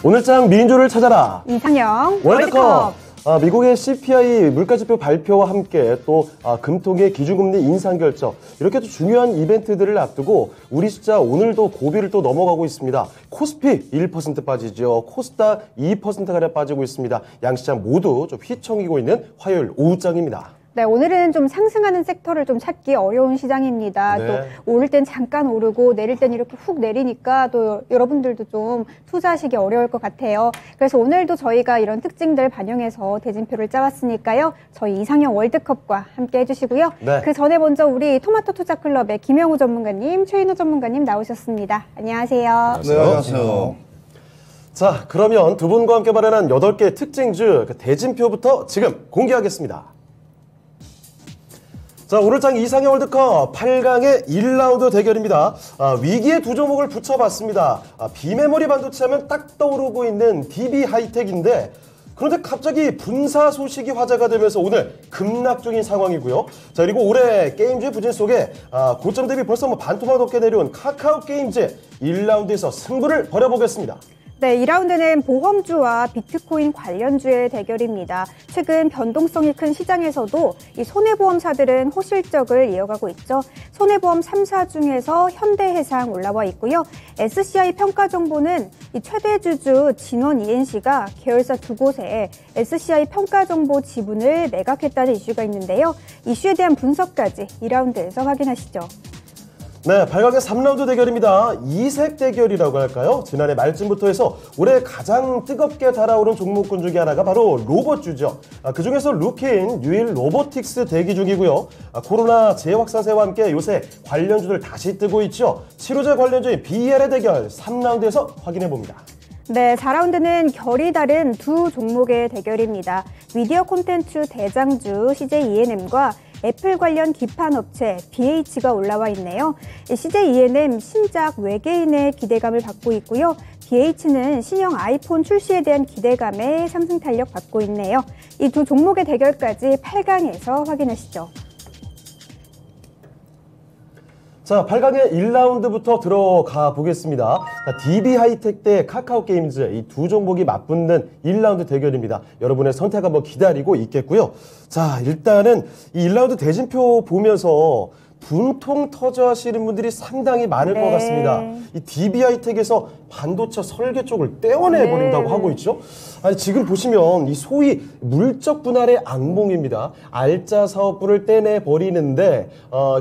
오늘장 민주를 찾아라. 이상형 월드컵. 미국의 CPI 물가지표 발표와 함께 또 금통의 기준금리 인상 결정, 이렇게 또 중요한 이벤트들을 앞두고 우리 숫자 오늘도 고비를 또 넘어가고 있습니다. 코스피 1% 빠지죠. 코스닥 2%가량 빠지고 있습니다. 양시장 모두 좀 휘청이고 있는 화요일 오후장입니다. 네, 오늘은 좀 상승하는 섹터를 좀 찾기 어려운 시장입니다. 네. 또 오를 땐 잠깐 오르고 내릴 땐 이렇게 훅 내리니까 또 여러분들도 좀 투자하시기 어려울 것 같아요. 그래서 오늘도 저희가 이런 특징들 반영해서 대진표를 짜왔으니까요. 저희 이상형 월드컵과 함께 해주시고요. 네. 그 전에 먼저 우리 토마토 투자클럽의 김영우 전문가님, 최인호 전문가님 나오셨습니다. 안녕하세요. 네, 안녕하세요. 자, 그러면 두 분과 함께 마련한 8개 특징주 대진표부터 지금 공개하겠습니다. 자, 오늘장 이상형 월드컵 8강의 1라운드 대결입니다. 위기의 두 종목을 붙여봤습니다. 비메모리 반도체 하면 딱 떠오르고 있는 DB 하이텍인데, 그런데 갑자기 분사 소식이 화제가 되면서 오늘 급락 중인 상황이고요. 자, 그리고 올해 게임즈의 부진 속에 고점 대비 벌써 반토막 높게 내려온 카카오 게임즈 1라운드에서 승부를 벌여보겠습니다. 네, 2라운드는 보험주와 비트코인 관련주의 대결입니다. 최근 변동성이 큰 시장에서도 이 손해보험사들은 호실적을 이어가고 있죠. 손해보험 3사 중에서 현대해상 올라와 있고요. SCI 평가정보는 이 최대 주주 진원 ENC가 계열사 두 곳에 SCI 평가정보 지분을 매각했다는 이슈가 있는데요. 이슈에 대한 분석까지 2라운드에서 확인하시죠. 네, 8강의 3라운드 대결입니다. 이색 대결이라고 할까요? 지난해 말쯤부터 해서 올해 가장 뜨겁게 달아오른 종목군 중에 하나가 바로 로봇주죠. 그중에서 루키인 유일 로보틱스 대기 중이고요. 코로나 재확산세와 함께 요새 관련주들 다시 뜨고 있죠. 치료제 관련주인 BL의 대결 3라운드에서 확인해봅니다. 네, 4라운드는 결이 다른 두 종목의 대결입니다. 미디어 콘텐츠 대장주 CJ ENM과 애플 관련 기판 업체 BH가 올라와 있네요. CJ ENM 신작 외계인의 기대감을 받고 있고요. BH는 신형 아이폰 출시에 대한 기대감에 상승 탄력 받고 있네요. 이 두 종목의 대결까지 8강에서 확인하시죠. 자, 8강의 1라운드부터 들어가 보겠습니다. DB 하이텍 대 카카오 게임즈, 이 두 종목이 맞붙는 1라운드 대결입니다. 여러분의 선택 한번 기다리고 있겠고요. 자, 일단은 이 1라운드 대진표 보면서 분통 터져 하시는 분들이 상당히 많을 것 같습니다. 이 DB 하이텍에서 반도체 설계 쪽을 떼어내버린다고 하고 있죠. 아니, 지금 보시면 이 소위 물적 분할의 악몽입니다. 알짜 사업부를 떼내버리는데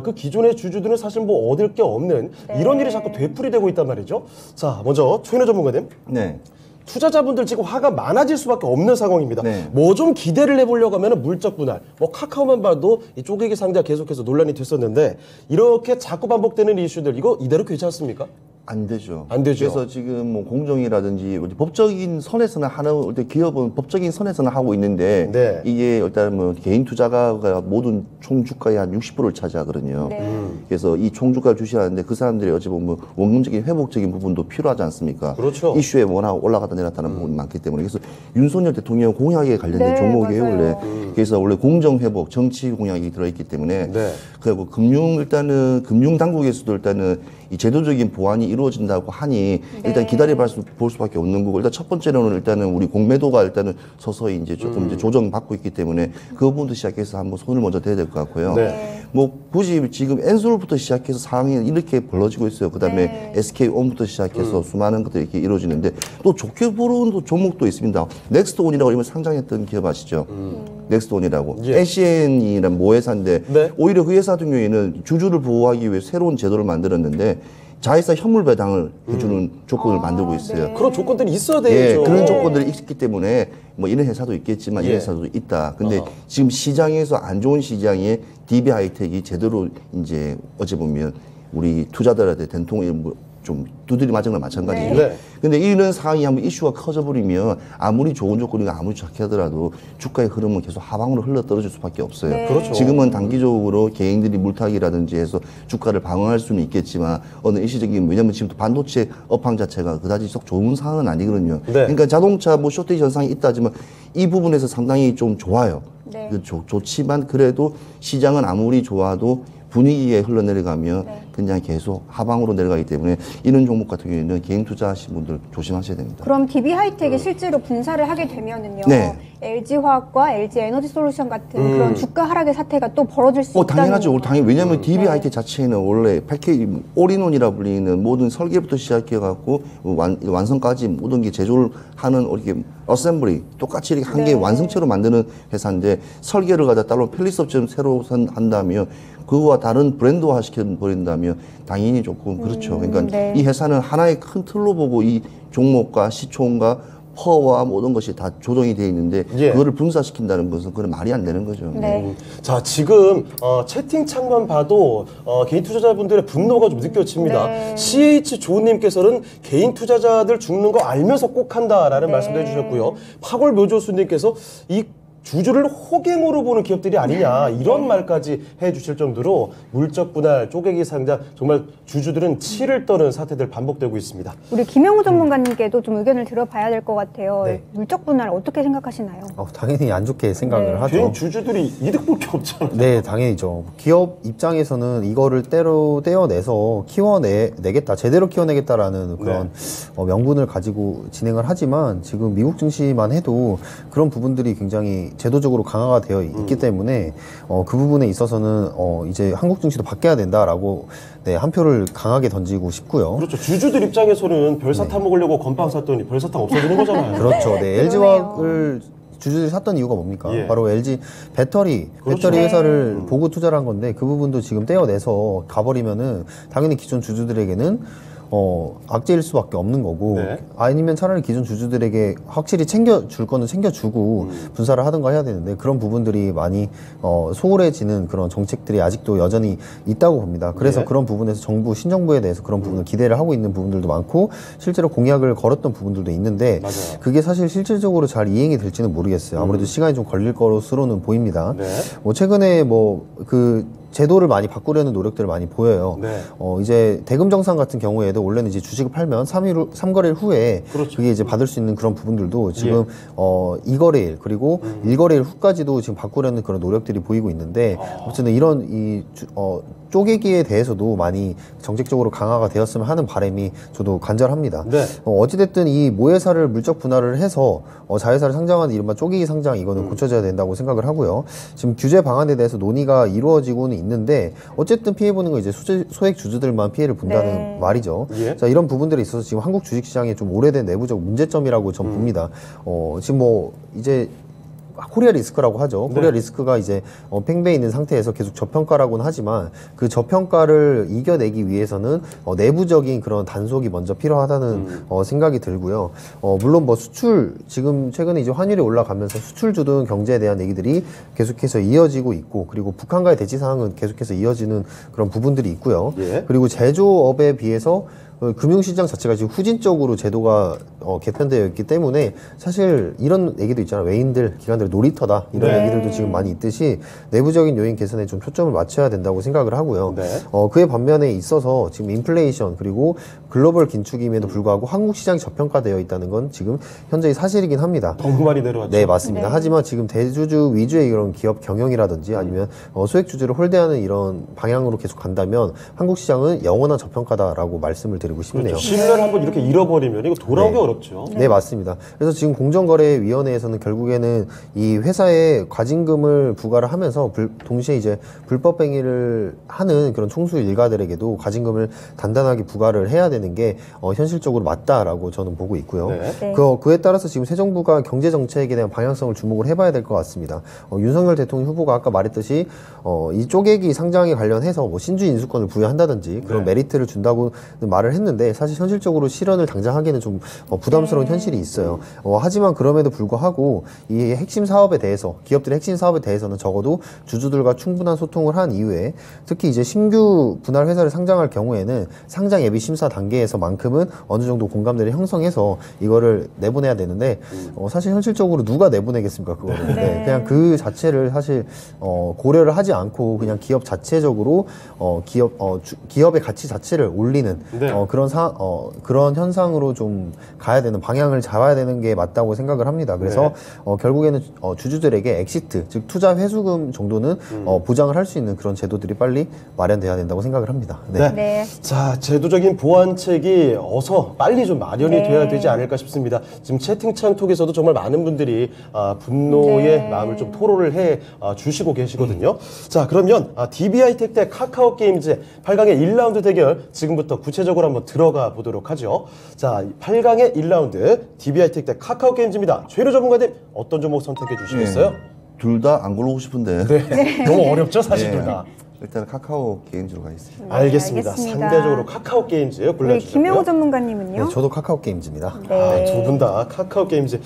그 기존의 주주들은 사실 뭐 얻을 게 없는 이런 일이 자꾸 되풀이되고 있단 말이죠. 자, 먼저 최인호 전문가님. 네. 투자자분들 지금 화가 많아질 수밖에 없는 상황입니다. 네. 뭐 좀 기대를 해보려고 하면 물적 분할, 뭐 카카오만 봐도 이 쪼개기 상자 계속해서 논란이 됐었는데, 이렇게 자꾸 반복되는 이슈들, 이거 이대로 괜찮습니까? 안 되죠. 안 되죠. 그래서 지금 뭐 공정이라든지 법적인 선에서는 하는 기업은 법적인 선에서는 하고 있는데 네. 이게 일단 뭐 개인 투자가가 모든 총 주가의 한 60%를 차지하거든요. 그래서 이 총 주가를 주시하는데 그 사람들이 어찌 보면 원금적인 회복적인 부분도 필요하지 않습니까? 그렇죠. 이슈에 워낙 올라갔다 내렸다는 부분이 많기 때문에 그래서 윤석열 대통령 공약에 관련된 종목이에요 원래. 그래서 원래 공정 회복, 정치 공약이 들어있기 때문에 그리고 일단은 금융 당국에서도 일단은 이 제도적인 보완이 이루어진다고 하니 일단 기다려 볼 수밖에 없는 거고 일단 첫 번째로는 일단은 우리 공매도가 일단은 서서히 이제 조금 이제 조정받고 있기 때문에 그 부분부터 시작해서 한번 손을 먼저 대야 될 것 같고요. 뭐 굳이 지금 엔솔부터 시작해서 상황이 이렇게 벌어지고 있어요. 그다음에 SK온부터 시작해서 수많은 것들이 이렇게 이루어지는데 또 좋게 보는 종목도 있습니다. 넥스트온이라고 이번 상장했던 기업 아시죠? 넥스트온이라고. NCN이란 모회사인데 오히려 그 회사 같은 경우에는 주주를 보호하기 위해 새로운 제도를 만들었는데 자회사 현물 배당을 해주는 조건을 만들고 있어요. 그런 조건들이 있어야 되죠. 그런 조건들이 있기 때문에 뭐 이런 회사도 있겠지만 이런 회사도 있다. 근데 지금 시장에서 안 좋은 시장에 DB 하이텍이 제대로 이제 어찌 보면 우리 투자들한테 된통을 좀 두드리 맞은 건 마찬가지죠. 근데 이런 상황이 한번 이슈가 커져버리면 아무리 좋은 조건이가 아무리 좋게 하더라도 주가의 흐름은 계속 하방으로 흘러 떨어질 수밖에 없어요. 그렇죠. 지금은 단기적으로 개인들이 물타기라든지 해서 주가를 방어할 수는 있겠지만 어느 일시적인 왜냐면 지금 반도체 업황 자체가 그다지 썩 좋은 상황은 아니거든요. 그러니까 자동차 뭐 쇼트지 현상이 있다 하지만 이 부분에서 상당히 좀 좋아요. 좋지만 그래도 시장은 아무리 좋아도 분위기에 흘러내려가면 굉장히 계속 하방으로 내려가기 때문에 이런 종목 같은 경우에는 개인 투자하신 분들 조심하셔야 됩니다. 그럼 DB 하이텍이 실제로 분사를 하게 되면은요. 네. LG화학과 LG에너지솔루션 같은 그런 주가 하락의 사태가 또 벌어질 수 있다는 당연하죠. 건가요? 당연히 왜냐하면 DB 네. 하이텍 자체는 원래 패키지 올인원이라 불리는 모든 설계부터 시작해 갖고 완성까지 모든 게 제조를 하는 이렇게 어셈블리 똑같이 이렇게 한 개 네. 완성체로 만드는 회사인데 설계를 갖다 따로 편리스업처럼 새로 한다면 그거와 다른 브랜드화 시켜버린다면 당연히 조금 그렇죠. 그러니까 네. 이 회사는 하나의 큰 틀로 보고 이 종목과 시총과 퍼와 모든 것이 다 조정이 되어 있는데 예. 그거를 분사시킨다는 것은 그건 말이 안 되는 거죠. 네. 자, 지금 채팅창만 봐도 개인 투자자분들의 분노가 좀 느껴집니다. 네. CH 조님께서는 개인 투자자들 죽는 거 알면서 꼭 한다라는 네. 말씀도 해주셨고요. 파골 묘조수님께서 이 주주를 호갱으로 보는 기업들이 아니냐 이런 말까지 해주실 정도로 물적 분할, 쪼개기 상장 정말 주주들은 치를 떠는 사태들 반복되고 있습니다. 우리 김영우 전문가님께도 좀 의견을 들어봐야 될 것 같아요. 네. 물적 분할 어떻게 생각하시나요? 당연히 안 좋게 생각을 네. 하죠. 개인 주주들이 이득 볼 게 없잖아요. 네, 당연히죠. 기업 입장에서는 이거를 떼어내서 키워내겠다, 제대로 키워내겠다라는 그런 명분을 가지고 진행을 하지만 지금 미국 증시만 해도 그런 부분들이 굉장히 제도적으로 강화가 되어 있기 때문에 그 부분에 있어서는 이제 한국 증시도 바뀌어야 된다라고 네, 한 표를 강하게 던지고 싶고요. 그렇죠. 주주들 입장에서는 별사탕 먹으려고 건빵 샀더니 별사탕 없어지는 거잖아요. 그렇죠. 네, LG화학을 주주들이 샀던 이유가 뭡니까? 예. 바로 LG 배터리 회사를 보고 투자를 한 건데 그 부분도 지금 떼어내서 가버리면은 당연히 기존 주주들에게는 악재일 수밖에 없는 거고 네. 아니면 차라리 기존 주주들에게 확실히 챙겨줄 거는 챙겨주고 분사를 하든가 해야 되는데 그런 부분들이 많이 소홀해지는 그런 정책들이 아직도 여전히 있다고 봅니다. 그래서 네. 그런 부분에서 정부에 대해서 그런 부분을 기대를 하고 있는 부분들도 많고 실제로 공약을 걸었던 부분들도 있는데 맞아요. 그게 사실 실질적으로 잘 이행이 될지는 모르겠어요. 아무래도 시간이 좀 걸릴 것으로는 보입니다. 네. 최근에 제도를 많이 바꾸려는 노력들을 많이 보여요. 네. 이제 대금 정산 같은 경우에도 원래는 이제 주식을 팔면 3거래일 후에 그렇죠. 그게 이제 받을 수 있는 그런 부분들도 지금 2거래일 그리고 1거래일 후까지도 지금 바꾸려는 그런 노력들이 보이고 있는데 어쨌든 이런 쪼개기에 대해서도 많이 정책적으로 강화가 되었으면 하는 바람이 저도 간절합니다. 네. 어찌됐든 이 모회사를 물적 분할을 해서 자회사를 상장하는 이른바 쪼개기 상장 이거는 고쳐져야 된다고 생각을 하고요. 지금 규제 방안에 대해서 논의가 이루어지고는 있는데 어쨌든 피해보는 건 이제 소액 주주들만 피해를 본다는 네. 말이죠. 예. 자, 이런 부분들에 있어서 지금 한국 주식시장에 좀 오래된 내부적 문제점이라고 전 봅니다. 지금 이제 코리아 리스크라고 하죠. 네. 코리아 리스크가 이제 팽배해 있는 상태에서 계속 저평가라고는 하지만 그 저평가를 이겨내기 위해서는 내부적인 그런 단속이 먼저 필요하다는 생각이 들고요. 물론 수출 지금 최근에 이제 환율이 올라가면서 수출 주둔 경제에 대한 얘기들이 계속해서 이어지고 있고 그리고 북한과의 대치 상황은 계속해서 이어지는 그런 부분들이 있고요. 예. 그리고 제조업에 비해서 금융시장 자체가 지금 후진적으로 제도가 개편되어 있기 때문에 사실 이런 얘기도 있잖아요. 외인들, 기관들 놀이터다. 이런 네. 얘기들도 지금 많이 있듯이 내부적인 요인 개선에 좀 초점을 맞춰야 된다고 생각을 하고요. 네. 그의 반면에 있어서 지금 인플레이션 그리고 글로벌 긴축임에도 불구하고 한국 시장이 저평가되어 있다는 건 지금 현재의 사실이긴 합니다. 너무 많이 내려왔죠. 네, 맞습니다. 네. 하지만 지금 대주주 위주의 이런 기업 경영이라든지 아니면 소액 주주를 홀대하는 이런 방향으로 계속 간다면 한국 시장은 영원한 저평가다라고 말씀을 드리고 싶네요. 그렇죠. 신뢰를 한번 이렇게 잃어버리면 이거 돌아오기 어렵죠. 네, 맞습니다. 그래서 지금 공정거래위원회에서는 결국에는 이 회사에 과징금을 부과를 하면서 동시에 이제 불법 행위를 하는 그런 총수 일가들에게도 과징금을 단단하게 부과를 해야 되는 게 현실적으로 맞다라고 저는 보고 있고요. 네. 네. 그에 따라서 지금 새 정부가 경제 정책에 대한 방향성을 주목을 해봐야 될 것 같습니다. 윤석열 대통령 후보가 아까 말했듯이 이 쪼개기 상장에 관련해서 신주 인수권을 부여한다든지 그런 네. 메리트를 준다고 말을 했는데 사실 현실적으로 실현을 당장 하기는 좀 부담스러운 현실이 있어요. 하지만 그럼에도 불구하고 이 핵심 사업에 대해서 기업들의 핵심 사업에 대해서는 적어도 주주들과 충분한 소통을 한 이후에 특히 이제 신규 분할 회사를 상장할 경우에는 상장 예비 심사 단계에서만큼은 어느 정도 공감대를 형성해서 이거를 내보내야 되는데 사실 현실적으로 누가 내보내겠습니까 그거를. 네, 그냥 그 자체를 사실 고려를 하지 않고 그냥 기업 자체적으로 기업의 가치 자체를 올리는 네. 그런 현상으로 좀 가야 가야 되는 방향을 잡아야 되는 게 맞다고 생각을 합니다. 그래서 결국에는 주주들에게 엑시트, 즉 투자 회수금 정도는 보장을 할 수 있는 그런 제도들이 빨리 마련돼야 된다고 생각을 합니다. 네. 네. 자, 제도적인 보완책이 어서 빨리 좀 마련이 네. 돼야 되지 않을까 싶습니다. 지금 채팅창 톡에서도 정말 많은 분들이 분노의 네. 마음을 좀 토로를 해 주시고 계시거든요. 자, 그러면 DB하이텍 대 카카오게임즈 8강의 1라운드 대결 지금부터 구체적으로 한번 들어가 보도록 하죠. 자, 8강의 1라운드 DB하이텍 대 카카오게임즈입니다. 최일호 전문가님 어떤 종목 선택해 주시겠어요? 둘 다 안 고르고 싶은데 너무 어렵죠, 사실 네. 둘 다. 일단 카카오 게임즈로 가겠습니다. 알겠습니다. 알겠습니다. 상대적으로 카카오게임즈 우리 골라주셨고요. 김영호 전문가님은요? 네, 저도 카카오 게임즈입니다. 네. 두 분 다 카카오 게임즈.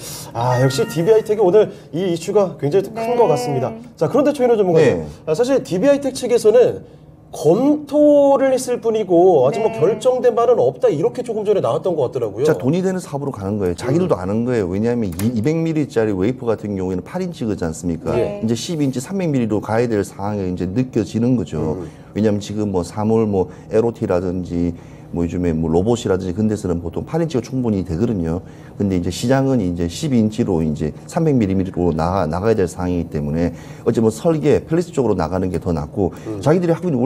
역시 DB하이텍이 오늘 이 이슈가 굉장히 큰 것 같습니다. 자, 그런데 최인호 전문가님. 사실 DB하이텍 측에서는 검토를 했을 뿐이고 아직 뭐 결정된 바는 없다 이렇게 조금 전에 나왔던 것 같더라고요. 자, 돈이 되는 사업으로 가는 거예요. 자기들도 아는 거예요. 왜냐하면 200ml짜리 웨이퍼 같은 경우에는 8인치거지 않습니까? 이제 10인치, 300ml로 가야 될 상황이 이제 느껴지는 거죠. 왜냐하면 지금 뭐 3월 뭐 LOT라든지 뭐 요즘에 뭐 로봇이라든지 그런 데서는 보통 8인치가 충분히 되거든요. 근데 이제 시장은 이제 12인치로 이제 300mm로 나가야 될 상황이기 때문에 어째 뭐 설계, 펠리스 쪽으로 나가는 게 더 낫고 자기들이 하고 있는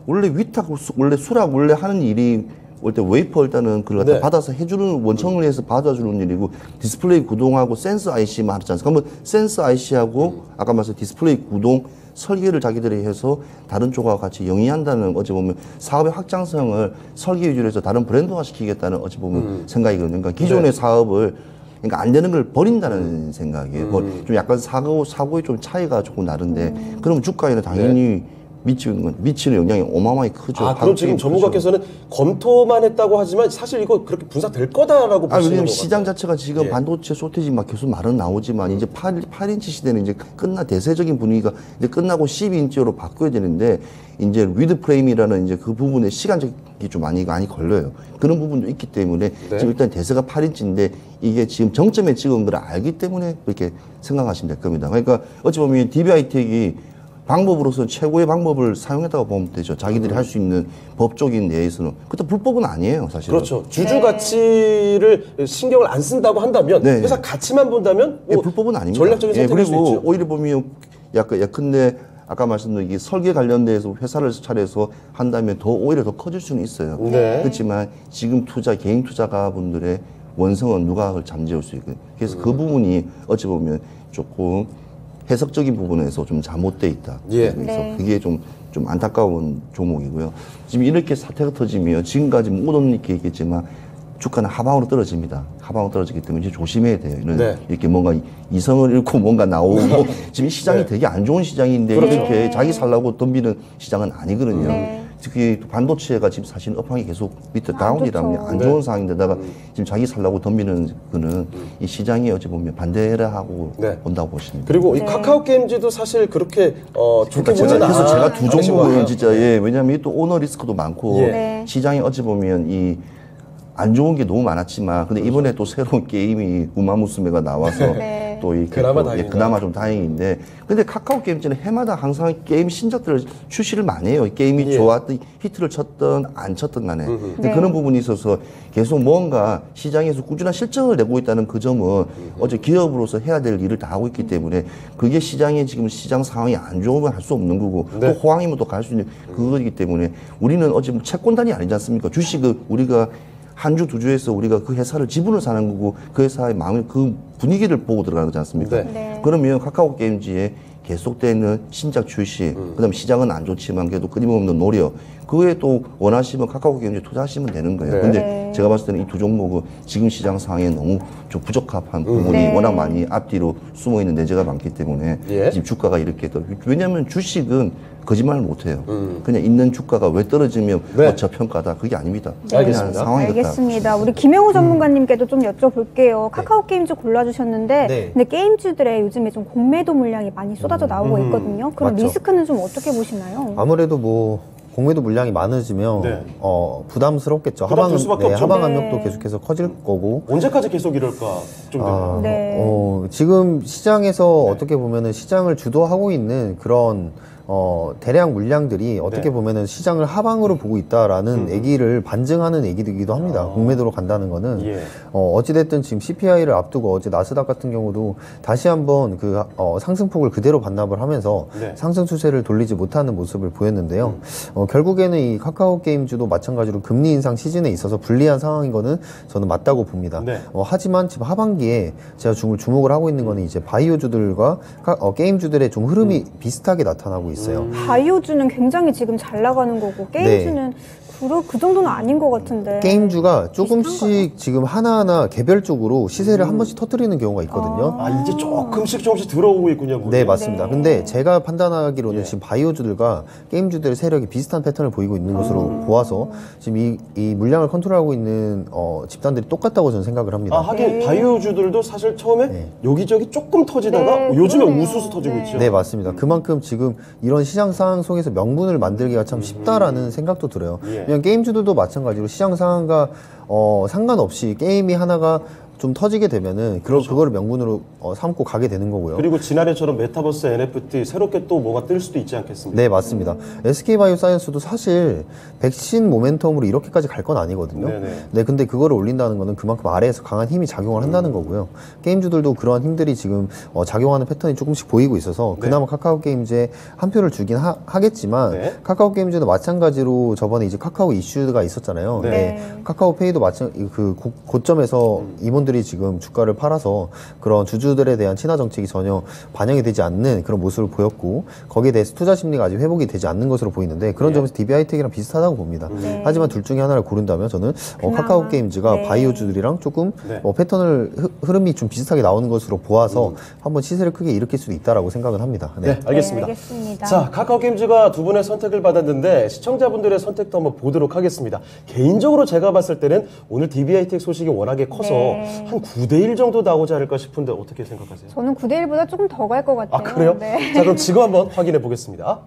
원래 위탁, 원래 수락, 원래 하는 일이 일단 웨이퍼 일단은 그걸 갖다 받아서 해주는 원청을 해서 받아주는 일이고 디스플레이 구동하고 센서 IC만 하지 않습니까? 그러면 센서 IC하고 아까 말씀 디스플레이 구동 설계를 자기들이 해서 다른 쪽과 같이 영위한다는 어찌 보면 사업의 확장성을 설계 위주로 해서 다른 브랜드화 시키겠다는 어찌 보면 생각이거든요. 그러니까 기존의 사업을 그러니까 안 되는 걸 버린다는 생각이에요. 좀 약간 사고의 좀 차이가 조금 나는데 그러면 주가에는 당연히 미치는 영향이 어마어마하게 크죠. 그럼 지금 전문가께서는 검토만 했다고 하지만 사실 이거 그렇게 분사될 거다라고 보시는 왜냐면 것 시장 같아요. 자체가 지금 반도체 쇼티지 막 계속 말은 나오지만 이제 8인치 시대는 이제 대세적인 분위기가 이제 끝나고 12인치로 바꿔야 되는데 이제 위드 프레임이라는 이제 그 부분에 시간적이 좀 많이 걸려요. 그런 부분도 있기 때문에 지금 일단 대세가 8인치인데 이게 지금 정점에 찍은 걸 알기 때문에 그렇게 생각하시면 될 겁니다. 그러니까 어찌 보면 DB하이텍이 방법으로서 최고의 방법을 사용했다고 보면 되죠. 자기들이 할 수 있는 법적인 내에서는. 그것도 불법은 아니에요, 사실은. 그렇죠. 주주 가치를 신경을 안 쓴다고 한다면 회사 가치만 본다면 뭐 불법은 아닙니다. 전략적인 선택일 수 그리고 있죠. 오히려 보면 예컨대 아까 말씀드린 이 설계 관련돼서 회사를 차려서 한다면 오히려 더 커질 수는 있어요. 그렇지만 지금 개인 투자가분들의 원성은 누각을 잠재울 수 있거든요. 그래서 그 부분이 어찌 보면 조금 해석적인 부분에서 좀 잘못돼 있다. 그래서 그게 좀 안타까운 종목이고요. 지금 이렇게 사태가 터지면 지금까지 모든 이렇게 얘기했지만 주가는 하방으로 떨어집니다. 하방으로 떨어지기 때문에 이제 조심해야 돼요. 이렇게 뭔가 이성을 잃고 뭔가 나오고 지금 시장이 되게 안 좋은 시장인데 이렇게 자기 살라고 덤비는 시장은 아니거든요. 특히 반도체가 지금 사실 업황이 계속 밑에 다운이라면 안 좋은 상황인데다가 지금 자기 살라고 덤비는 거는 이 시장이 어찌 보면 반대를 하고 온다고 보시면 됩니다. 그리고 이 카카오 게임즈도 사실 그렇게 좋게 보지는 그래서 제가 두 않으신 종목은 거예요. 진짜 왜냐하면 또 오너 리스크도 많고 시장이 어찌 보면 이 안 좋은 게 너무 많았지만 근데 이번에 또 새로운 게임이 우마무스메가 나와서 또 이렇게 그나마 좀 다행인데 근데 카카오 게임즈는 해마다 항상 게임 신작들을 출시를 많이 해요. 게임이 좋았던 히트를 쳤던 안 쳤던 간에 근데 그런 부분이 있어서 계속 뭔가 시장에서 꾸준한 실적을 내고 있다는 그 점은 어제 기업으로서 해야 될 일을 다 하고 있기 때문에 그게 시장에 지금 시장 상황이 안 좋으면 할 수 없는 거고 또 호황이면 또 갈 수 있는 그거이기 때문에 우리는 어제 채권단이 아니지 않습니까? 주식을 우리가 한 주, 두 주에서 우리가 그 회사를 지분을 사는 거고 그 회사의 마음을 그 분위기를 보고 들어가는 거지 않습니까? 그러면 카카오 게임즈에 계속되는 신작 출시, 그다음에 시장은 안 좋지만 그래도 끊임없는 노력, 그에 또 원하시면 카카오 게임즈에 투자하시면 되는 거예요. 근데 제가 봤을 때는 이 두 종목은 지금 시장 상황에 너무 좀 부적합한 부분이 워낙 많이 앞뒤로 숨어 있는 내재가 많기 때문에 지금 주가가 이렇게 왜냐하면 주식은 거짓말을 못 해요. 그냥 있는 주가가 왜 떨어지면 저평가다. 그게 아닙니다. 그냥 상황이 알겠습니다. 우리 김영호 전문가님께도 좀 여쭤볼게요. 카카오 게임즈 골라주셨는데 근데 게임주들의 요즘에 좀 공매도 물량이 많이 쏟아져 나오고 있거든요. 그럼 맞죠. 리스크는 좀 어떻게 보시나요? 아무래도 뭐 공매도 물량이 많아지면 부담스럽겠죠. 부담 될 수밖에 없죠. 하방 압력도 계속해서 커질 거고. 언제까지 계속 이럴까 좀 지금 시장에서 어떻게 보면은 시장을 주도하고 있는 그런 대량 물량들이 어떻게 네. 보면은 시장을 하방으로 보고 있다라는 얘기를 반증하는 얘기이기도 합니다. 공매도로 간다는 거는. 예. 어찌됐든 지금 CPI를 앞두고 어제 나스닥 같은 경우도 다시 한번 그 상승폭을 그대로 반납을 하면서 네. 상승 추세를 돌리지 못하는 모습을 보였는데요. 결국에는 이 카카오 게임즈도 마찬가지로 금리 인상 시즌에 있어서 불리한 상황인 거는 저는 맞다고 봅니다. 네. 하지만 지금 하반기에 제가 주목을 하고 있는 거는 이제 바이오주들과 게임주들의 좀 흐름이 비슷하게 나타나고 있어요. 바이오주는 굉장히 지금 잘 나가는 거고 게임주는 그 정도는 아닌 것 같은데. 게임주가 조금씩 비슷한가요? 지금 하나하나 개별적으로 시세를 한 번씩 터뜨리는 경우가 있거든요. 아, 이제 조금씩 들어오고 있군요. 물이. 네, 맞습니다. 네. 근데 제가 판단하기로는 예. 지금 바이오주들과 게임주들의 세력이 비슷한 패턴을 보이고 있는 것으로 보아서 지금 이 물량을 컨트롤하고 있는 집단들이 똑같다고 저는 생각을 합니다. 아, 하긴 바이오주들도 사실 처음에 여기저기 조금 터지다가 네, 요즘에 그러네요. 우수수 터지고 있죠. 네, 맞습니다. 그만큼 지금 이런 시장 상황 속에서 명분을 만들기가 참 쉽다라는 생각도 들어요. 예. 그냥 게임주들도 마찬가지로 시장 상황과 상관없이 게임이 하나가 좀 터지게 되면은 그거를 명분으로 삼고 가게 되는 거고요. 그리고 지난해처럼 메타버스 NFT 새롭게 또 뭐가 뜰 수도 있지 않겠습니까? 네, 맞습니다. SK바이오사이언스도 사실 백신 모멘텀으로 이렇게까지 갈 건 아니거든요. 네네. 네, 근데 그거를 올린다는 거는 그만큼 아래에서 강한 힘이 작용을 한다는 거고요. 게임주들도 그러한 힘들이 지금 작용하는 패턴이 조금씩 보이고 있어서 그나마 카카오 게임즈에 한 표를 주긴 하겠지만 네. 카카오 게임즈도 마찬가지로 저번에 이제 카카오 이슈가 있었잖아요. 네. 네. 카카오페이도 고점에서 임원들이 지금 주가를 팔아서 그런 주주들에 대한 친화 정책이 전혀 반영이 되지 않는 그런 모습을 보였고 거기에 대해서 투자 심리가 아직 회복이 되지 않는 것으로 보이는데 그런 점에서 DB하이텍이랑 비슷하다고 봅니다. 하지만 둘 중에 하나를 고른다면 저는 카카오 게임즈가 네. 바이오주들이랑 조금 네. 패턴을 흐름이 좀 비슷하게 나오는 것으로 보아서 한번 시세를 크게 일으킬 수도 있다라고 생각을 합니다. 네, 알겠습니다. 네, 알겠습니다. 자, 카카오 게임즈가 두 분의 선택을 받았는데 시청자분들의 선택도 한번 보도록 하겠습니다. 개인적으로 제가 봤을 때는 오늘 DB하이텍 소식이 워낙에 커서 네. 한 9대1 정도 나오지 않을까 싶은데 어떻게 생각하세요? 저는 9대1보다 조금 더 갈 것 같아요. 아, 그래요? 네. 자, 그럼 지금 한번 확인해 보겠습니다.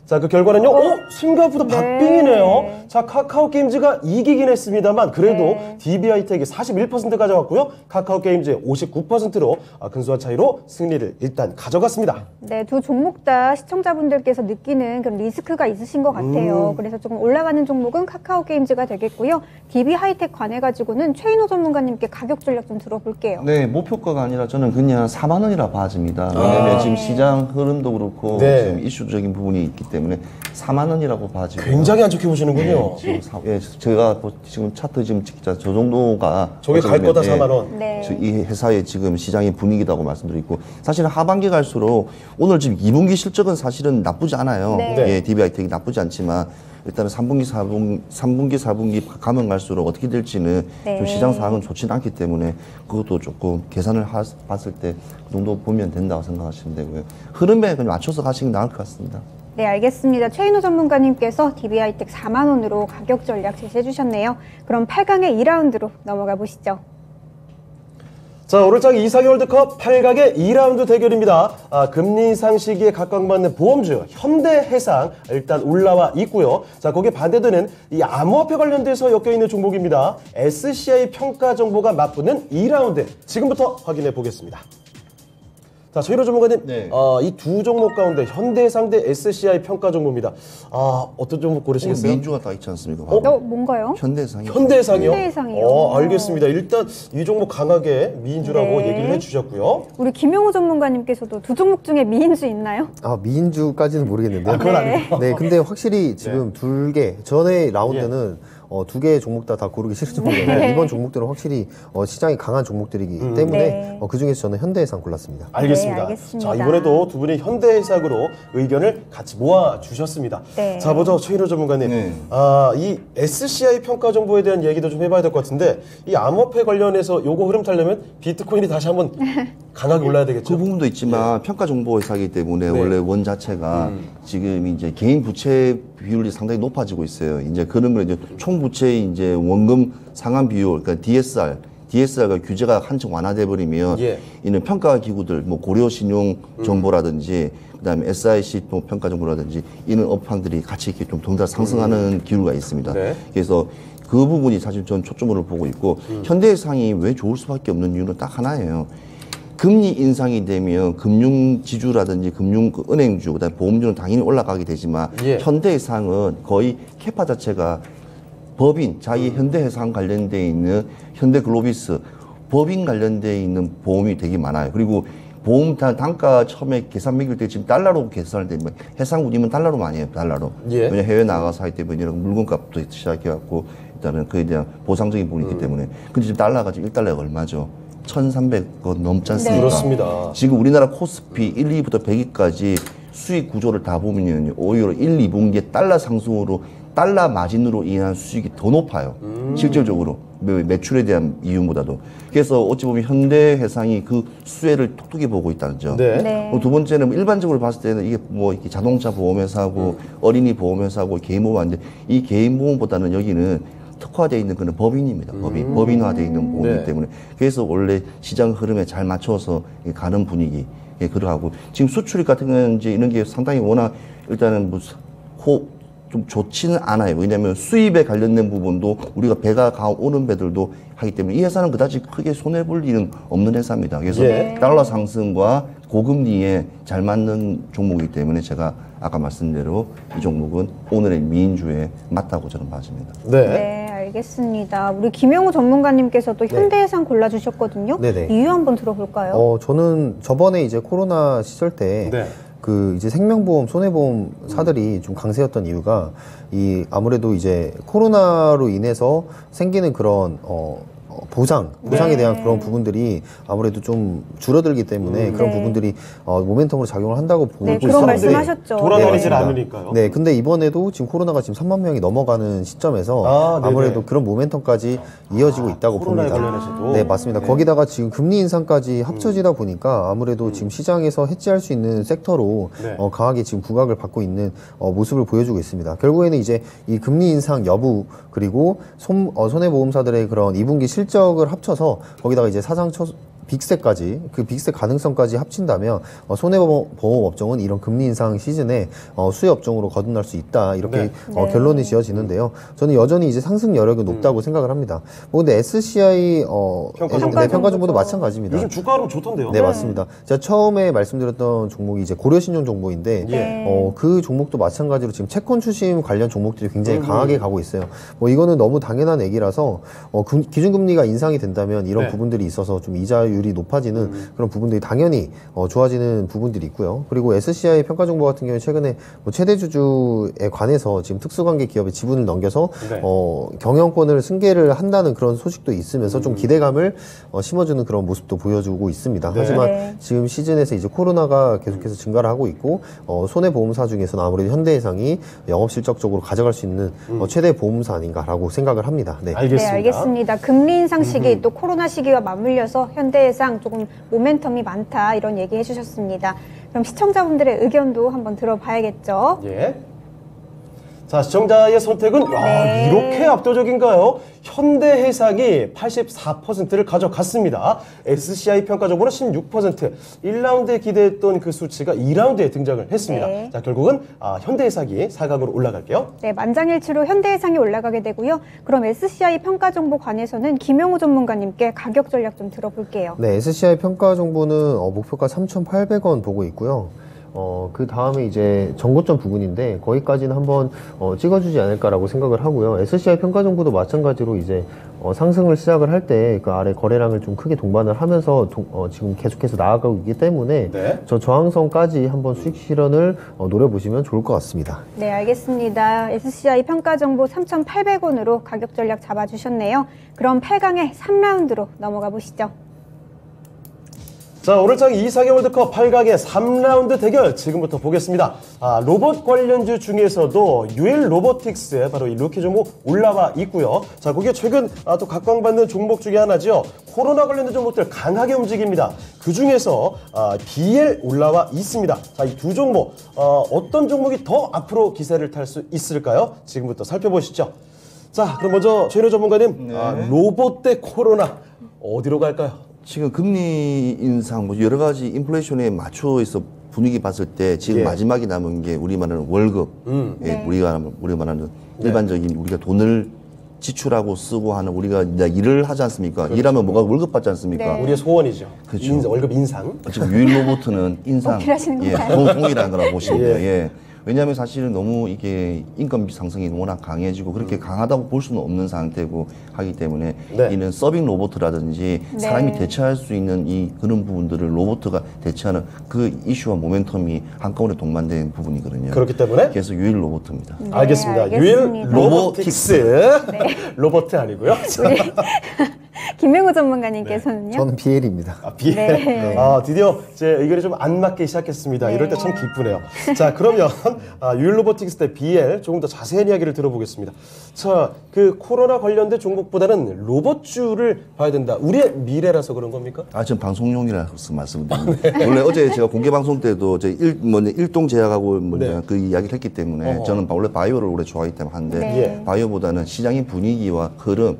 자, 그 결과는요. 생각보다 네. 박빙이네요. 자, 카카오 게임즈가 이기긴 했습니다만 그래도 네. DB하이텍이 41% 가져갔고요. 카카오 게임즈 59%로 근소한 차이로 승리를 일단 가져갔습니다. 네, 두 종목 다 시청자분들께서 느끼는 그런 리스크가 있으신 것 같아요. 그래서 조금 올라가는 종목은 카카오 게임즈가 되겠고요. DB 하이텍 관해가지고는 최인호 전문가님께 가격 전략 좀 들어볼게요. 네, 목표가가 아니라 저는 그냥 4만 원이라 봐집니다. 왜냐면 지금 시장 흐름도 그렇고 네. 지금 이슈적인 부분이 있기 때문에 4만 원이라고 봐지고 굉장히 안 좋게 보시는군요. 지금 제가 지금 차트 지금 저 정도가 저게 갈 어쩌면, 거다 4만 원. 네. 이 회사의 지금 시장의 분위기라고 말씀드리고 사실은 하반기 갈수록 오늘 지금 2분기 실적은 사실은 나쁘지 않아요. 네. 예, DB하이텍이 나쁘지 않지만 일단은 3분기, 4분기 가면 갈수록 어떻게 될지는 네. 좀 시장 상황은 좋지는 않기 때문에 그것도 조금 계산을 봤을 때 그 정도 보면 된다고 생각하시면 되고요. 흐름에 그냥 맞춰서 가시는 게 나을 것 같습니다. 네, 알겠습니다. 최인호 전문가님께서 DB 하이텍 4만 원으로 가격 전략 제시해 주셨네요. 그럼 8강의 2라운드로 넘어가 보시죠. 자, 오늘장 이상희 월드컵 8강의 2라운드 대결입니다. 금리 인상 시기에 각광받는 보험주 현대해상 일단 올라와 있고요. 자, 거기에 반대되는 이 암호화폐 관련돼서 엮여있는 종목입니다. SCI 평가 정보가 맞붙는 2라운드 지금부터 확인해 보겠습니다. 자, 최인호 전문가님, 네. 이 두 종목 가운데 현대해상 대 SCI 평가 정보입니다. 어떤 종목 고르시겠어요? 민주가 딱 있지 않습니까? 뭔가요? 현대상이. 현대해상이요? 현대해상이요. 알겠습니다. 일단 이 종목 강하게 미인주라고 네. 얘기를 해주셨고요. 우리 김영호 전문가님께서도 두 종목 중에 미인주 있나요? 미인주까지는 모르겠는데요. 그건 아니고. 네, 근데 확실히 지금 전에 라운드는 두 개의 종목 다 고르기 싫은 종목이었는데 이번 종목들은 확실히 시장이 강한 종목들이기 때문에 네. 그 중에서 저는 현대해상 골랐습니다. 알겠습니다. 네, 알겠습니다. 자, 이번에도 두 분이 현대해상으로 의견을 같이 모아주셨습니다. 네. 자, 먼저 최인호 전문가님. 네. 이 SCI 평가 정보에 대한 얘기도 좀 해봐야 될 것 같은데 이 암호화폐 관련해서 요거 흐름 타려면 비트코인이 다시 한번 강하게 올라야 되겠죠? 그 부분도 있지만 평가 정보 회사이기 때문에 네. 원래 원 자체가 지금 이제 개인 부채 비율이 상당히 높아지고 있어요. 이제 그런 걸 이제 총 부채의 이제 원금 상환 비율, 그러니까 DSR가 규제가 한층 완화돼 버리면 예. 이는 평가 기구들 뭐 고려 신용 정보라든지 그다음에 SIC 평가 정보라든지 이런 업황들이 같이 이렇게 좀 덩달아 상승하는 기류가 있습니다. 네. 그래서 그 부분이 사실 전 초점으로 보고 있고 현대해상이 왜 좋을 수밖에 없는 이유는 딱 하나예요. 금리 인상이 되면 금융 지주라든지 금융 은행주, 그다음에 보험주는 당연히 올라가게 되지만 예. 현대해상은 거의 캐파 자체가 법인, 자기 현대해상 관련돼 있는 현대글로비스 법인 관련돼 있는 보험이 되게 많아요. 그리고 보험 단가 처음에 계산 매길 때 지금 달러로 계산을 되면 해상운임은 달러로 많이 해요. 달러로. 예. 왜냐 해외 나가서 하기 때문에 이런 물건값도 시작해갖고 일단은 그에 대한 보상적인 부분이 있기 때문에. 근데 지금 달러가 지금 1달러가 얼마죠? 1,300원 넘지 않습니까? 네. 그렇습니다. 지금 우리나라 코스피 1, 2부터 100위까지 수익 구조를 다 보면 오히려 1, 2분기에 달러 상승으로 달러 마진으로 인한 수익이 더 높아요. 실질적으로 매출에 대한 이윤보다도. 그래서 어찌 보면 현대해상이 그 수혜를 톡톡히 보고 있다는 점. 네. 네. 그리고 두 번째는 뭐 일반적으로 봤을 때는 이게 뭐 이렇게 자동차 보험회사고 어린이 보험회사고 개인 보험인데 이 개인 보험보다는 여기는 특화되어 있는 그런 법인입니다. 법인화되어 있는 보험이기 네. 때문에. 그래서 원래 시장 흐름에 잘 맞춰서 가는 분위기. 예, 그러하고 지금 수출입 같은 경우는 이제 이런 게 상당히 워낙 일단은 좀 좋지는 않아요. 왜냐하면 수입에 관련된 부분도 우리가 배가 오는 배들도 하기 때문에 이 회사는 그다지 크게 손해 볼 일은 없는 회사입니다. 그래서 예. 달러 상승과 고금리에 잘 맞는 종목이기 때문에 제가 아까 말씀드린 대로 이 종목은 오늘의 미인주에 맞다고 저는 봐집니다. 네. 네, 알겠습니다. 우리 김영우 전문가님께서도 현대해상 골라주셨거든요. 네네. 이유 한번 들어볼까요? 저는 저번에 이제 코로나 시절 때 네. 그 이제 생명보험, 손해보험사들이 좀 강세였던 이유가 아무래도 이제 코로나로 인해서 생기는 그런 보상에 대한 그런 부분들이 아무래도 좀 줄어들기 때문에 그런 네. 부분들이 모멘텀으로 작용을 한다고 보고 네, 있습니다. 그런 말씀하셨죠. 돌아다니질 맞습니다. 않으니까요. 네, 근데 이번에도 지금 코로나가 지금 3만 명이 넘어가는 시점에서 네네. 아무래도 그런 모멘텀까지 이어지고 있다고 코로나에 봅니다. 관련해서도. 네, 맞습니다. 거기다가 지금 금리 인상까지 합쳐지다 보니까 아무래도 지금 시장에서 해지할 수 있는 섹터로 네. 강하게 지금 부각을 받고 있는 모습을 보여주고 있습니다. 결국에는 이제 이 금리 인상 여부 그리고 손해보험사들의 그런 2분기 실적을 합쳐서 거기다가 이제 빅세까지 그 빅세 가능성까지 합친다면 손해보험 업종은 이런 금리 인상 시즌에 수혜 업종으로 거듭날 수 있다 이렇게 네. 결론이 지어지는데요. 저는 여전히 이제 상승 여력이 높다고 생각을 합니다. 뭐 근데 SCI 평가정보도 마찬가지입니다. 요즘 주가 흐름 좋던데요. 네, 맞습니다. 제가 처음에 말씀드렸던 종목이 이제 고려신용 종목인데, 예. 그 종목도 마찬가지로 지금 채권 추심 관련 종목들이 굉장히 강하게 가고 있어요. 뭐 이거는 너무 당연한 얘기라서, 기준금리가 인상이 된다면 이런 네. 부분들이 있어서 좀 이자율이 높아지는 그런 부분들이 당연히 좋아지는 부분들이 있고요. 그리고 SCI 평가정보 같은 경우에 최근에 뭐 최대주주에 관해서 지금 특수관계 기업에 지분을 넘겨서 네. 경영권을 승계를 한다는 그런 소식도 있으면서 좀 기대감을 심어주는 그런 모습도 보여주고 있습니다. 네. 하지만 네. 지금 시즌에서 이제 코로나가 계속해서 증가를 하고 있고 손해보험사 중에서는 아무래도 현대해상이 영업실적적으로 가져갈 수 있는 최대 보험사 아닌가라고 생각을 합니다. 네. 알겠습니다. 네, 알겠습니다. 금리 인상 시기 또 코로나 시기와 맞물려서 현대해상 조금 모멘텀이 많다 이런 얘기 해주셨습니다. 그럼 시청자분들의 의견도 한번 들어봐야겠죠. 예. 자, 시청자의 선택은 네. 이렇게 압도적인가요? 현대해상이 84%를 가져갔습니다. SCI 평가정보는 16%. 1라운드에 기대했던 그 수치가 2라운드에 등장을 했습니다. 네. 자, 결국은 현대해상이 4강으로 올라갈게요. 네, 만장일치로 현대해상이 올라가게 되고요. 그럼 SCI 평가정보 관해서는 김영우 전문가님께 가격 전략 좀 들어볼게요. 네, SCI 평가 정보는 목표가 3,800원 보고 있고요. 그 다음에 이제 전고점 부분인데 거기까지는 한번 찍어주지 않을까라고 생각을 하고요. SCI 평가 정보도 마찬가지로 이제 상승을 시작을 할 때 그 아래 거래량을 좀 크게 동반을 하면서 지금 계속해서 나아가고 있기 때문에 네. 저 저항선까지 한번 수익 실현을 노려보시면 좋을 것 같습니다. 네, 알겠습니다. SCI 평가정보 3,800원으로 가격 전략 잡아주셨네요. 그럼 8강의 3라운드로 넘어가 보시죠. 자, 오늘장 이상의 월드컵 8강의 3라운드 대결 지금부터 보겠습니다. 로봇 관련주 중에서도 UL 로보틱스의 바로 이 루키 종목 올라와 있고요. 자, 거기에 최근 또 각광받는 종목 중에 하나죠. 코로나 관련된 종목들 강하게 움직입니다. 그 중에서 BL 올라와 있습니다. 자, 이 두 종목 어떤 종목이 더 앞으로 기세를 탈 수 있을까요? 지금부터 살펴보시죠. 자, 그럼 먼저 최인호 전문가님, 로봇 대 코로나 어디로 갈까요? 지금 금리 인상, 뭐 여러 가지 인플레이션에 맞춰서 분위기 봤을 때 지금 예. 마지막에 남은 게 우리 말하는 월급, 네. 우리가 말하는 일반적인 우리가 돈을 지출하고 쓰고 하는 우리가 이제 일을 하지 않습니까? 일하면 뭐가 월급 받지 않습니까? 네. 우리의 소원이죠. 그렇죠. 월급 인상. 지금 유일 로봇은 인상, 필요하시는 예, 건가요? 동일한 거라고 보시면 돼요. 예. 예. 왜냐하면 사실은 너무 이게 인건비 상승이 워낙 강해지고 그렇게 강하다고 볼 수는 없는 상태고 하기 때문에 네. 이는 서빙 로봇이라든지 네. 사람이 대체할 수 있는 이 그런 부분들을 로봇가 대체하는 그 이슈와 모멘텀이 한꺼번에 동반된 부분이거든요. 그렇기 때문에 그래서 유일 로봇입니다. 네, 알겠습니다. 알겠습니다. 유일 로보틱스. 로버트 아니고요. 김명우 전문가님께서는요? 저는 BL입니다. 비엘. 네. 드디어 제 의견이 좀 안 맞기 시작했습니다. 네. 이럴 때 참 기쁘네요. 자, 그러면 유일 로보틱스 대 BL 조금 더 자세한 이야기를 들어보겠습니다. 자, 그 코로나 관련된 종목보다는 로봇주를 봐야 된다. 우리의 미래라서 그런 겁니까? 지금 방송용이라서 말씀드립니다. 원래 어제 제가 공개 방송 때도 일동 제약하고 네. 그 이야기를 했기 때문에 저는 원래 바이오를 오래 좋아하기 때문에 하는데 네. 바이오보다는 시장의 분위기와 흐름,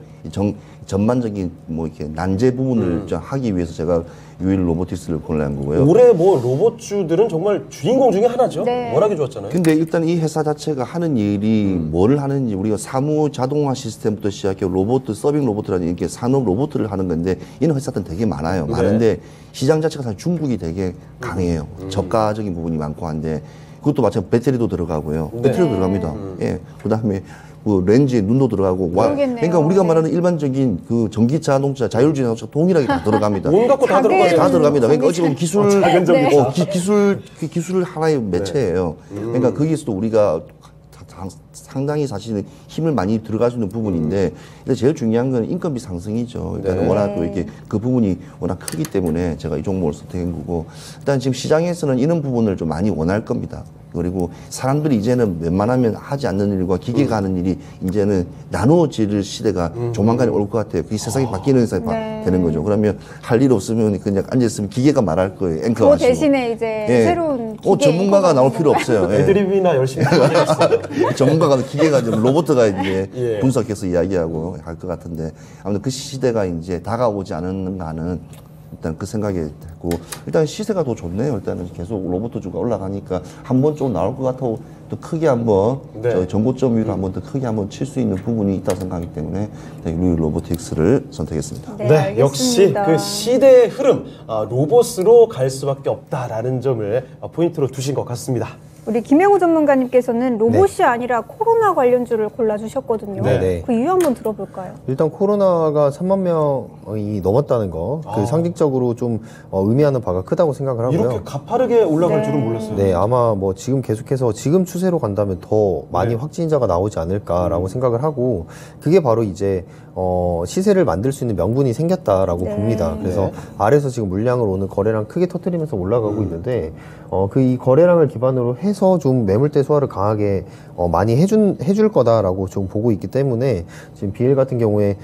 전반적인 뭐 이렇게 난제 부분을 좀 하기 위해서 제가 유일 로보틱스를 골라낸 거고요. 올해 뭐 로봇주들은 정말 주인공 중에 하나죠. 네. 워낙에 좋았잖아요. 근데 일단 이 회사 자체가 하는 일이 뭐를 하는지 우리가 사무 자동화 시스템부터 시작해 로봇, 서빙 로봇이라든지 이렇게 산업 로봇을 하는 건데 이런 회사들은 되게 많아요. 네. 많은데 시장 자체가 사실 중국이 되게 강해요. 저가적인 부분이 많고 한데 그것도 마찬가지로 배터리도 들어가고요. 네. 배터리도 들어갑니다. 예. 그다음에 뭐 렌즈에 눈도 들어가고 그러겠네요. 그러니까 우리가 네. 말하는 일반적인 그 전기 자동차, 자율주행 자동차 동일하게 다 들어갑니다. 온갖 거 다 들어가요. 다 들어갑니다. 그러니까 어찌 기술, 작은 전기차. 기술 하나의 매체예요. 그러니까 거기에서도 우리가 상당히 사실은 힘을 많이 들어갈 수 있는 부분인데 근데 제일 중요한 건 인건비 상승이죠. 일단 네. 워낙 또 이렇게 그 부분이 워낙 크기 때문에 제가 이 종목을 선택한 거고 일단 지금 시장에서는 이런 부분을 좀 많이 원할 겁니다. 그리고 사람들이 이제는 웬만하면 하지 않는 일과 기계가 하는 일이 이제는 나누어질 시대가 조만간에 올 것 같아요. 그 세상이 바뀌는 네. 되는 거죠. 그러면 할 일 없으면 그냥 앉아있으면 기계가 말할 거예요. 앵커 그 하시고. 대신에 이제 예. 새로운 기계 전문가가 나올 필요 없어요. 예. 애드립이나 열심히 하겠어요. 전문가가 기계가 이제 로봇가 이제 예. 분석해서 이야기하고 할 것 같은데 아무튼 그 시대가 이제 다가오지 않았는가 하는 일단 그 생각이 됐고 일단 시세가 더 좋네요. 일단은 계속 로봇 주가 올라가니까 한 번 좀 나올 것 같고 또 크게 한번 네. 저희 전고점 위로 한번 더 크게 한번 칠 수 있는 부분이 있다고 생각하기 때문에 유일 로보틱스를 선택했습니다. 네, 네, 역시 알겠습니다. 그 시대의 흐름, 로봇으로 갈 수밖에 없다라는 점을 포인트로 두신 것 같습니다. 우리 김명우 전문가님께서는 로봇이 아니라 코로나 관련주를 골라주셨거든요. 네. 그 이유 한번 들어볼까요? 일단 코로나가 3만 명이 넘었다는 거, 그 상징적으로 좀 의미하는 바가 크다고 생각을 하고요. 이렇게 가파르게 올라갈 네. 줄은 몰랐어요. 네, 아마 뭐 지금 계속해서 지금 추세로 간다면 더 많이 네. 확진자가 나오지 않을까라고 생각을 하고 그게 바로 이제 시세를 만들 수 있는 명분이 생겼다라고 네. 봅니다. 그래서 네. 아래에서 지금 물량을 오늘 거래량 크게 터뜨리면서 올라가고 있는데 그 이 거래량을 기반으로 해서 좀 매물대 소화를 강하게 많이 해줄 거다라고 좀 보고 있기 때문에 지금 BL 같은 경우에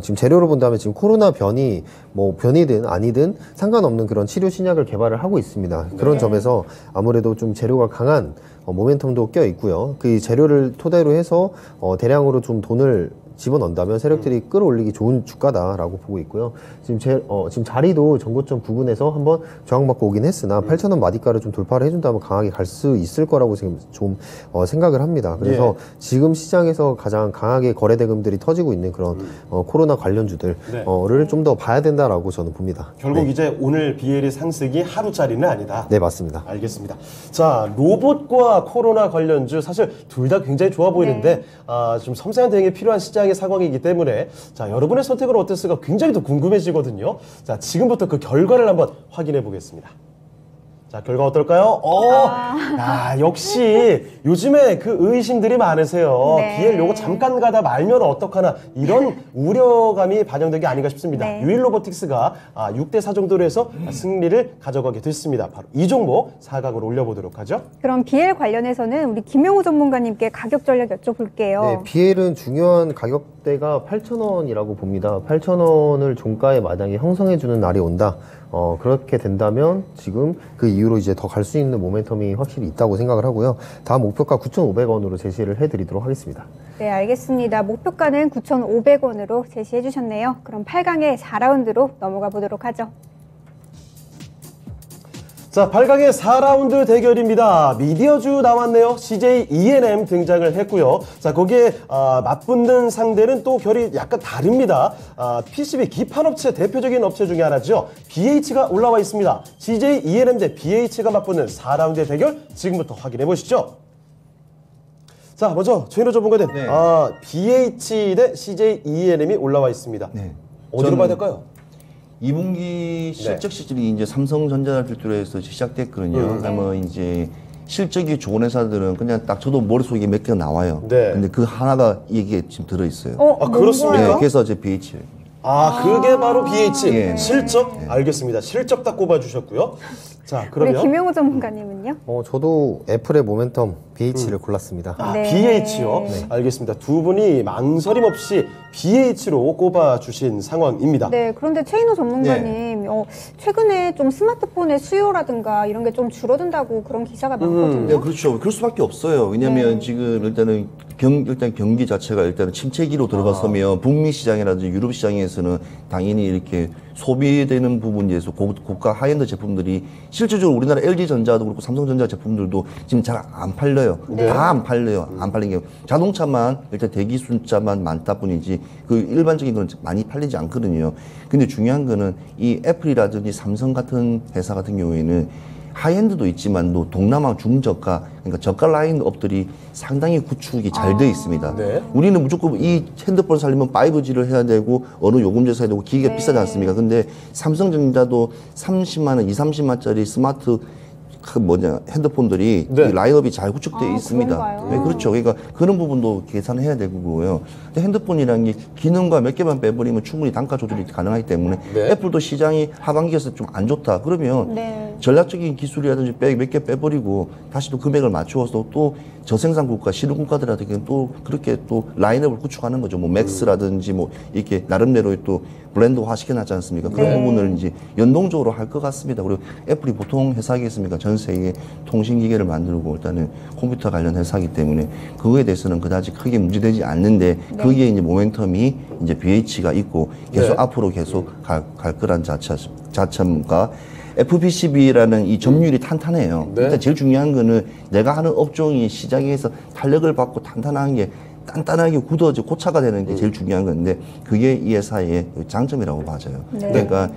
지금 재료로 본다면 지금 코로나 변이 뭐 변이든 아니든 상관없는 그런 치료 신약을 개발을 하고 있습니다. 그런 점에서 아무래도 좀 재료가 강한 모멘텀도 껴 있고요. 그 재료를 토대로 해서 대량으로 좀 돈을 집어넣는다면 세력들이 끌어올리기 좋은 주가다라고 보고 있고요. 지금 자리도 전고점 부근에서 한번 저항받고 오긴 했으나 8,000원 마디가를 좀 돌파를 해준다면 강하게 갈 수 있을 거라고 지금 좀 생각을 합니다. 그래서 지금 시장에서 가장 강하게 거래 대금들이 터지고 있는 그런 코로나 관련주들을 네. 좀 더 봐야 된다라고 저는 봅니다. 결국 네. 이제 오늘 BL의 상승이 하루짜리는 아니다. 네, 맞습니다. 알겠습니다. 자, 로봇과 코로나 관련주 사실 둘 다 굉장히 좋아 보이는데 좀 섬세한 대응이 필요한 시장의 상황이기 때문에 자, 여러분의 선택은 어땠을까 굉장히 더 궁금해지거든요. 자, 지금부터 그 결과를 한번 확인해 보겠습니다. 자, 결과 어떨까요? 역시 요즘에 그 의심들이 많으세요. 네. BL 요거 잠깐 가다 말면 어떡하나 이런 우려감이 반영된 게 아닌가 싶습니다. 네. 유일 로보틱스가 6대4 정도로 해서 승리를 가져가게 됐습니다. 바로 이 종목 4강으로 올려보도록 하죠. 그럼 BL 관련해서는 우리 김명우 전문가님께 가격 전략 여쭤볼게요. 네, BL은 중요한 가격대가 8,000원이라고 봅니다. 8,000원을 종가에 마당에 형성해주는 날이 온다. 그렇게 된다면 지금 그 이후로 이제 더 갈 수 있는 모멘텀이 확실히 있다고 생각을 하고요. 다음 목표가 9,500원으로 제시를 해드리도록 하겠습니다. 네, 알겠습니다. 목표가는 9,500원으로 제시해 주셨네요. 그럼 8강의 4라운드로 넘어가 보도록 하죠. 자, 8강의 4라운드 대결입니다. 미디어주 나왔네요. CJ ENM 등장을 했고요. 자, 거기에 맞붙는 상대는 또 결이 약간 다릅니다. PCB 기판업체 대표적인 업체 중에 하나죠. BH가 올라와 있습니다. CJ ENM 대 BH가 맞붙는 4라운드의 대결 지금부터 확인해 보시죠. 자, 먼저 최인호 전문가님, 네. BH 대 CJ ENM이 올라와 있습니다. 네. 어디로 봐야 될까요? 2분기 실적 시즌이 이제 삼성전자를 필두로 해서 시작됐거든요. 그러면 이제 실적이 좋은 회사들은 그냥 딱 저도 머릿속에 몇 개 나와요. 네. 근데 그 하나가 이게 지금 들어있어요. 그렇습니까? 네, 그래서 제 BH예요. 그게 바로 BH. 예. 실적? 알겠습니다. 실적 딱 꼽아주셨고요. 자, 우리 그러면. 김영우 전문가님은요? 저도 애플의 모멘텀 BH를 골랐습니다. 네. BH요? 알겠습니다. 두 분이 망설임 없이 BH로 꼽아주신 상황입니다. 네, 그런데 최인호 전문가님, 최근에 좀 스마트폰의 수요라든가 이런 게 좀 줄어든다고 그런 기사가 많거든요. 네, 그렇죠. 그럴 수밖에 없어요. 왜냐하면 지금 일단은 일단 경기 자체가 일단은 침체기로 들어갔으면 북미 시장이라든지 유럽 시장에서는 당연히 이렇게 소비되는 부분에서 고가 하이엔드 제품들이 실질적으로 우리나라 LG전자도 그렇고 삼성전자 제품들도 지금 잘 안 팔려요. 다 안 팔려요. 안 팔린 게 자동차만 일단 대기 숫자만 많다 뿐이지 그 일반적인 건 많이 팔리지 않거든요. 근데 중요한 거는 이 애플이라든지 삼성 같은 회사 같은 경우에는 하이엔드도 있지만 또 동남아 중저가 그러니까 저가 라인업들이 상당히 구축이 잘 돼 있습니다. 네. 우리는 무조건 이 핸드폰 살리면 5G를 해야 되고 어느 요금제 사야 되고 기기가 비싸지 않습니까? 근데 삼성전자도 30만 원, 30만짜리 스마트 핸드폰들이 네. 이 라인업이 잘 구축되어 있습니다. 그런가요? 네, 그렇죠. 그러니까 그런 부분도 계산해야 되고요. 근데 핸드폰이라는 게 기능과 몇 개만 빼버리면 충분히 단가 조절이 가능하기 때문에 네. 애플도 시장이 하반기에서 좀 안 좋다. 그러면 네. 전략적인 기술이라든지 몇 개 빼버리고 다시 또 금액을 맞추어서 또 저생산 국가, 실흥 국가들한테 또 그렇게 또 라인업을 구축하는 거죠. 뭐 맥스라든지 뭐 이렇게 나름대로 또 브랜드화 시켜놨지 않습니까? 그런 네. 부분을 이제 연동적으로 할 것 같습니다. 그리고 애플이 보통 회사겠습니까? 전 세계 통신기계를 만들고 일단은 컴퓨터 관련 회사이기 때문에 그거에 대해서는 그다지 크게 문제되지 않는데 거기에 이제 모멘텀이 이제 BH가 있고 계속 네. 앞으로 계속 갈 거란 자체가 FPCB라는 이 점유율이 탄탄해요. 네. 일단 제일 중요한 거는 내가 하는 업종이 시장에서 탄력을 받고 탄탄한 게 단단하게 굳어져 고차가 되는 게 제일 중요한 건데 그게 이 회사의 장점이라고 봐져요. 네. 그러니까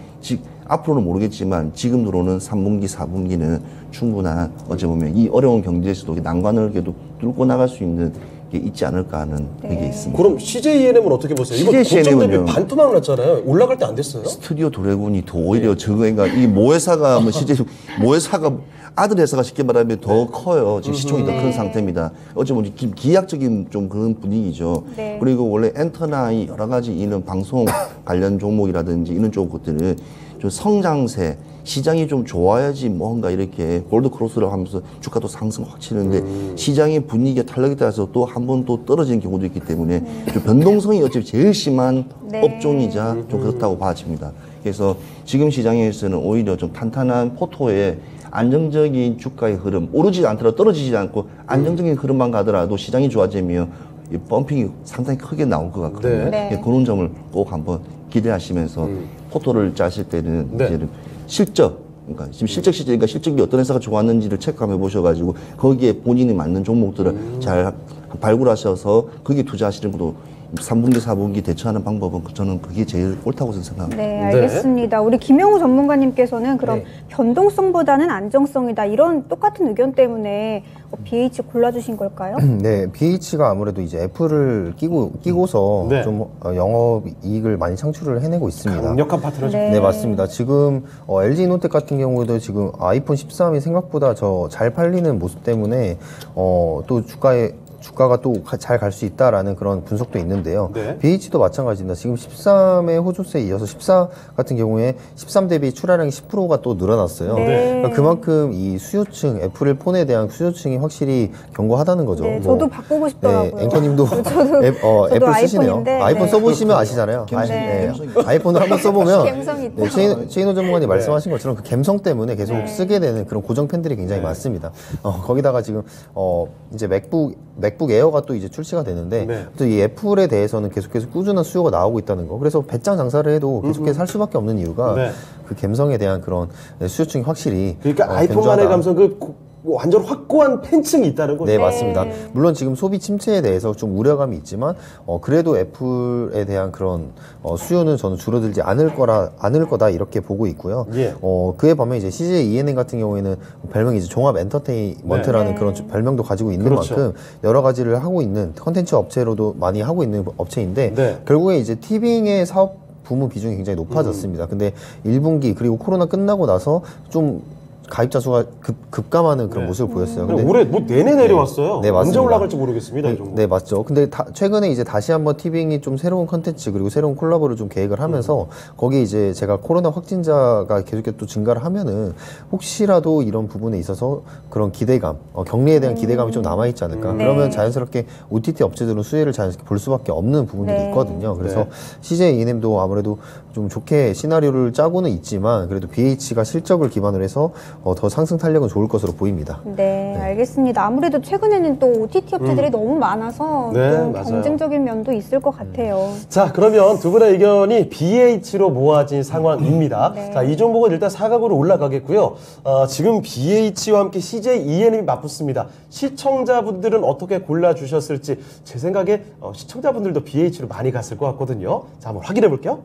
앞으로는 모르겠지만 지금 들어오는 3분기, 4분기는 충분한 어찌 보면 이 어려운 경제에서도 난관을 그래도 뚫고 나갈 수 있는 게 있지 않을까 하는 그게 있습니다. 그럼 CJ ENM은 어떻게 보세요? 이거 CJ 고점 대비 ENM 은 반토막 났잖아요. 올라갈 때 안 됐어요? 스튜디오 드래곤이 더 오히려 그러니까 이 모회사가 뭐 실제 모회사가 아들 회사가 쉽게 말하면 더 커요. 지금 시총이 더 큰 상태입니다. 어쩌면 기약적인 좀 그런 분위기죠. 네. 그리고 원래 엔터나 이 여러 가지 이런 방송 관련 종목이라든지 이런 쪽 것들은 좀 성장세 시장이 좀 좋아야지 뭔가 이렇게 골드 크로스를 하면서 주가도 상승 확 치는데 시장의 분위기가 탄력에 따라서 또 한 번 또 떨어지는 경우도 있기 때문에 좀 변동성이 어차피 제일 심한 네. 업종이자 좀 그렇다고 봐집니다. 그래서 지금 시장에서는 오히려 좀 탄탄한 포토에 안정적인 주가의 흐름, 오르지 않더라도 떨어지지 않고 안정적인 흐름만 가더라도 시장이 좋아지면 이 펌핑이 상당히 크게 나올 것 같거든요. 네. 예, 그런 점을 꼭 한번 기대하시면서 포토를 짜실 때는 네. 이제 실적, 그러니까 지금 실적 시즌이니까 실적이 어떤 회사가 좋았는지를 체크해 보셔가지고 거기에 본인이 맞는 종목들을 잘 발굴하셔서 거기에 투자하시는 것도 3분기, 4분기 대처하는 방법은 저는 그게 제일 옳다고 생각합니다. 네, 알겠습니다. 우리 김영우 전문가님께서는 그럼 변동성보다는 안정성이다 이런 똑같은 의견 때문에 BH 골라주신 걸까요? 네, BH가 아무래도 이제 애플을 끼고서 네. 좀 영업 이익을 많이 창출을 해내고 있습니다. 강력한 파트너죠. 네. 네, 맞습니다. 지금 LG 이노텍 같은 경우에도 지금 아이폰 13이 생각보다 잘 팔리는 모습 때문에 또 주가가 또 잘 갈 수 있다라는 그런 분석도 있는데요. 네. BH도 마찬가지입니다. 지금 13의 호조세에 이어서 14 같은 경우에 13 대비 출하량이 10%가 또 늘어났어요. 네. 그러니까 그만큼 이 수요층, 애플 폰에 대한 수요층이 확실히 견고하다는 거죠. 네, 뭐, 저도 바꾸고 싶더라고요. 네, 앵커님도 저도 애플 쓰시네요. 아이폰인데, 아이폰 네. 써보시면 아시잖아요. 아이폰을 한번 써보면 감성이 있다. 최인호 전문가님 말씀하신 것처럼 그 감성 때문에 계속 쓰게 되는 그런 고정 팬들이 굉장히 많습니다. 거기다가 지금 이제 맥북 맥북 에어가 또 이제 출시가 되는데 네. 또 이 애플에 대해서는 계속해서 꾸준한 수요가 나오고 있다는 거. 그래서 배짱 장사를 해도 계속해서 살 수밖에 없는 이유가 네. 그 감성에 대한 그런 수요층이 확실히 그러니까 아이폰만의 견조하다. 감성 완전 확고한 팬층이 있다는 거죠. 네, 맞습니다. 물론 지금 소비 침체에 대해서 좀 우려감이 있지만, 그래도 애플에 대한 그런, 수요는 저는 줄어들지 않을 거다, 이렇게 보고 있고요. 예. 그에 반면 이제 CJ ENM 같은 경우에는 별명이 이제 종합 엔터테인먼트라는 네. 그런 별명도 가지고 있는 그렇죠. 만큼 여러 가지를 하고 있는 컨텐츠 업체로도 많이 하고 있는 업체인데, 네. 결국에 이제 티빙의 사업 부문 비중이 굉장히 높아졌습니다. 근데 1분기 그리고 코로나 끝나고 나서 좀 가입자 수가 급감하는 그런 네. 모습을 보였어요. 근데 올해 뭐 내내 내려왔어요. 네, 언제 맞습니다. 올라갈지 모르겠습니다. 이 정도. 네, 맞죠. 근데 최근에 이제 다시 한번 티빙이 좀 새로운 컨텐츠 그리고 새로운 콜라보를 좀 계획을 하면서 거기에 이제 제가 코로나 확진자가 계속해서 또 증가를 하면은 혹시라도 이런 부분에 있어서 그런 기대감, 격리에 대한 기대감이 좀 남아있지 않을까. 네. 그러면 자연스럽게 OTT 업체들은 수혜를 자연스럽게 볼 수밖에 없는 부분들이 네. 있거든요. 그래서 네. CJ ENM도 아무래도 좀 좋게 시나리오를 짜고는 있지만 그래도 BH가 실적을 기반으로 해서 더 상승 탄력은 좋을 것으로 보입니다. 네, 알겠습니다. 아무래도 최근에는 또 OTT 업체들이 너무 많아서 네, 좀 맞아요. 경쟁적인 면도 있을 것 같아요. 자, 그러면 두 분의 의견이 BH로 모아진 상황입니다. 네. 자, 이 종목은 일단 사각으로 올라가겠고요. 지금 BH와 함께 CJ ENM이 맞붙습니다. 시청자분들은 어떻게 골라주셨을지 제 생각에 시청자분들도 BH로 많이 갔을 것 같거든요. 자, 한번 확인해 볼게요.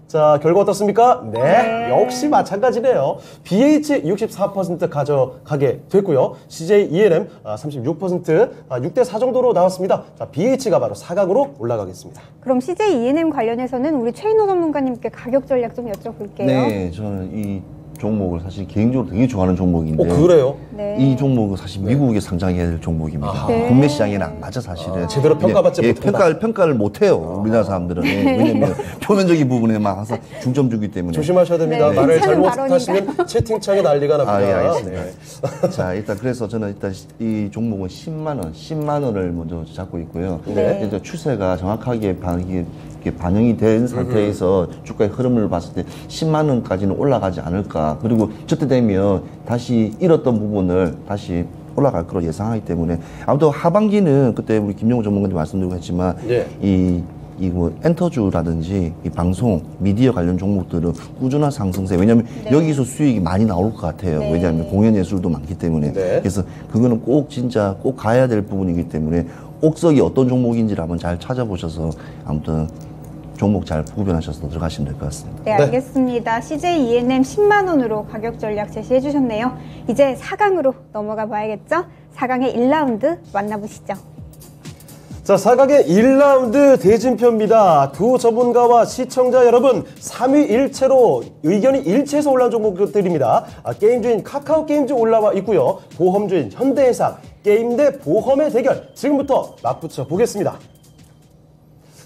자, 결과 어떻습니까? 네, 역시 마찬가지네요. BH 64% 가져가게 됐고요. CJ ENM 36%, 6대4 정도로 나왔습니다. 자, BH가 바로 사각으로 올라가겠습니다. 그럼 CJ ENM 관련해서는 우리 최인호 전문가님께 가격 전략 좀 여쭤볼게요. 네, 저는 이 종목을 사실 개인적으로 되게 좋아하는 종목인데 그래요? 네. 이 종목은 사실 미국에 상장해야 될 종목입니다. 네. 국내 시장에는 안 맞아 사실은. 제대로 평가받지 못한다. 평가를 못해요. 우리나라 사람들은. 왜냐면 표면적인 부분에만 항상 중점 주기 때문에. 조심하셔야 됩니다. 네, 말을 괜찮은 잘못하시면 채팅창에 난리가 납니다. 아, 예, 알겠습니다. 네. 자, 일단 그래서 저는 일단 이 종목은 10만 원을 먼저 잡고 있고요. 네. 일단 추세가 정확하게 반영이 된 상태에서 주가의 흐름을 봤을 때 10만 원까지는 올라가지 않을까. 그리고 저때 되면 다시 잃었던 부분을 다시 올라갈 거로 예상하기 때문에 아무튼 하반기는 그때 우리 김용호 전문가님 말씀드리고 했지만 네. 뭐 엔터주라든지 이 방송, 미디어 관련 종목들은 꾸준한 상승세. 왜냐하면 여기서 수익이 많이 나올 것 같아요. 네. 왜냐하면 공연 예술도 많기 때문에. 네. 그래서 그거는 꼭 진짜 꼭 가야 될 부분이기 때문에 옥석이 어떤 종목인지를 한번 잘 찾아보셔서 아무튼 종목 잘 구별하셔서 들어가시면 될 것 같습니다. 네, 알겠습니다. CJ ENM 10만 원으로 가격 전략 제시해 주셨네요. 이제 4강으로 넘어가 봐야겠죠? 4강의 1라운드 만나보시죠. 자, 4강의 1라운드 대진표입니다. 두 전문가와 시청자 여러분, 3위 일체로 의견이 일치해서 올라온 종목들입니다. 게임주인 카카오게임즈 올라와 있고요. 보험주인 현대해상, 게임 대 보험의 대결 지금부터 맞붙여 보겠습니다.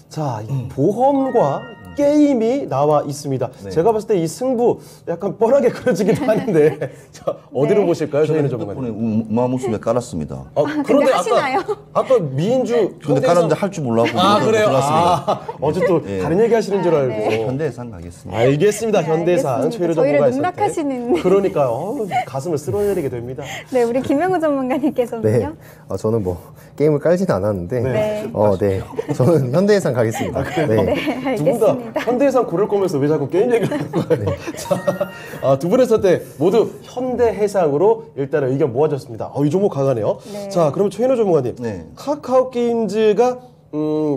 자, 이 보험과 게임이 나와 있습니다. 제가 봤을 때 이 승부 약간 뻔하게 그려지기도 하는데 자, 어디로 네. 보실까요? 저희는 덕분에 전문가님. 우마무스에 깔았습니다. 그런데 하시나요? 아까 미인주 근데 깔았는데 할 줄 몰라서 그래요? 들어갔습니다. 어제 또 예. 다른 얘기 하시는 줄 알고. 네. 현대해상 가겠습니다. 알겠습니다. 네, 현대상 알겠습니다. 최유로 저희를 전문가 있을 때. 농락하시는. 그러니까요. 가슴을 쓸어내리게 됩니다. 네, 우리 김영우 전문가님께서는요. 네. 저는 뭐 게임을 깔지는 않았는데, 네. 네. 저는 현대해상 가겠습니다. 네. 네, 두 분 다 알겠습니다. 현대해상 고를 거면서 왜 자꾸 게임 얘기를 하는 거예요? 자, 두 분의 선택 모두 현대해상으로 일단은 의견 모아졌습니다. 이 종목 강하네요. 네. 자, 그럼 최인호 전문가님. 네. 카카오 게임즈가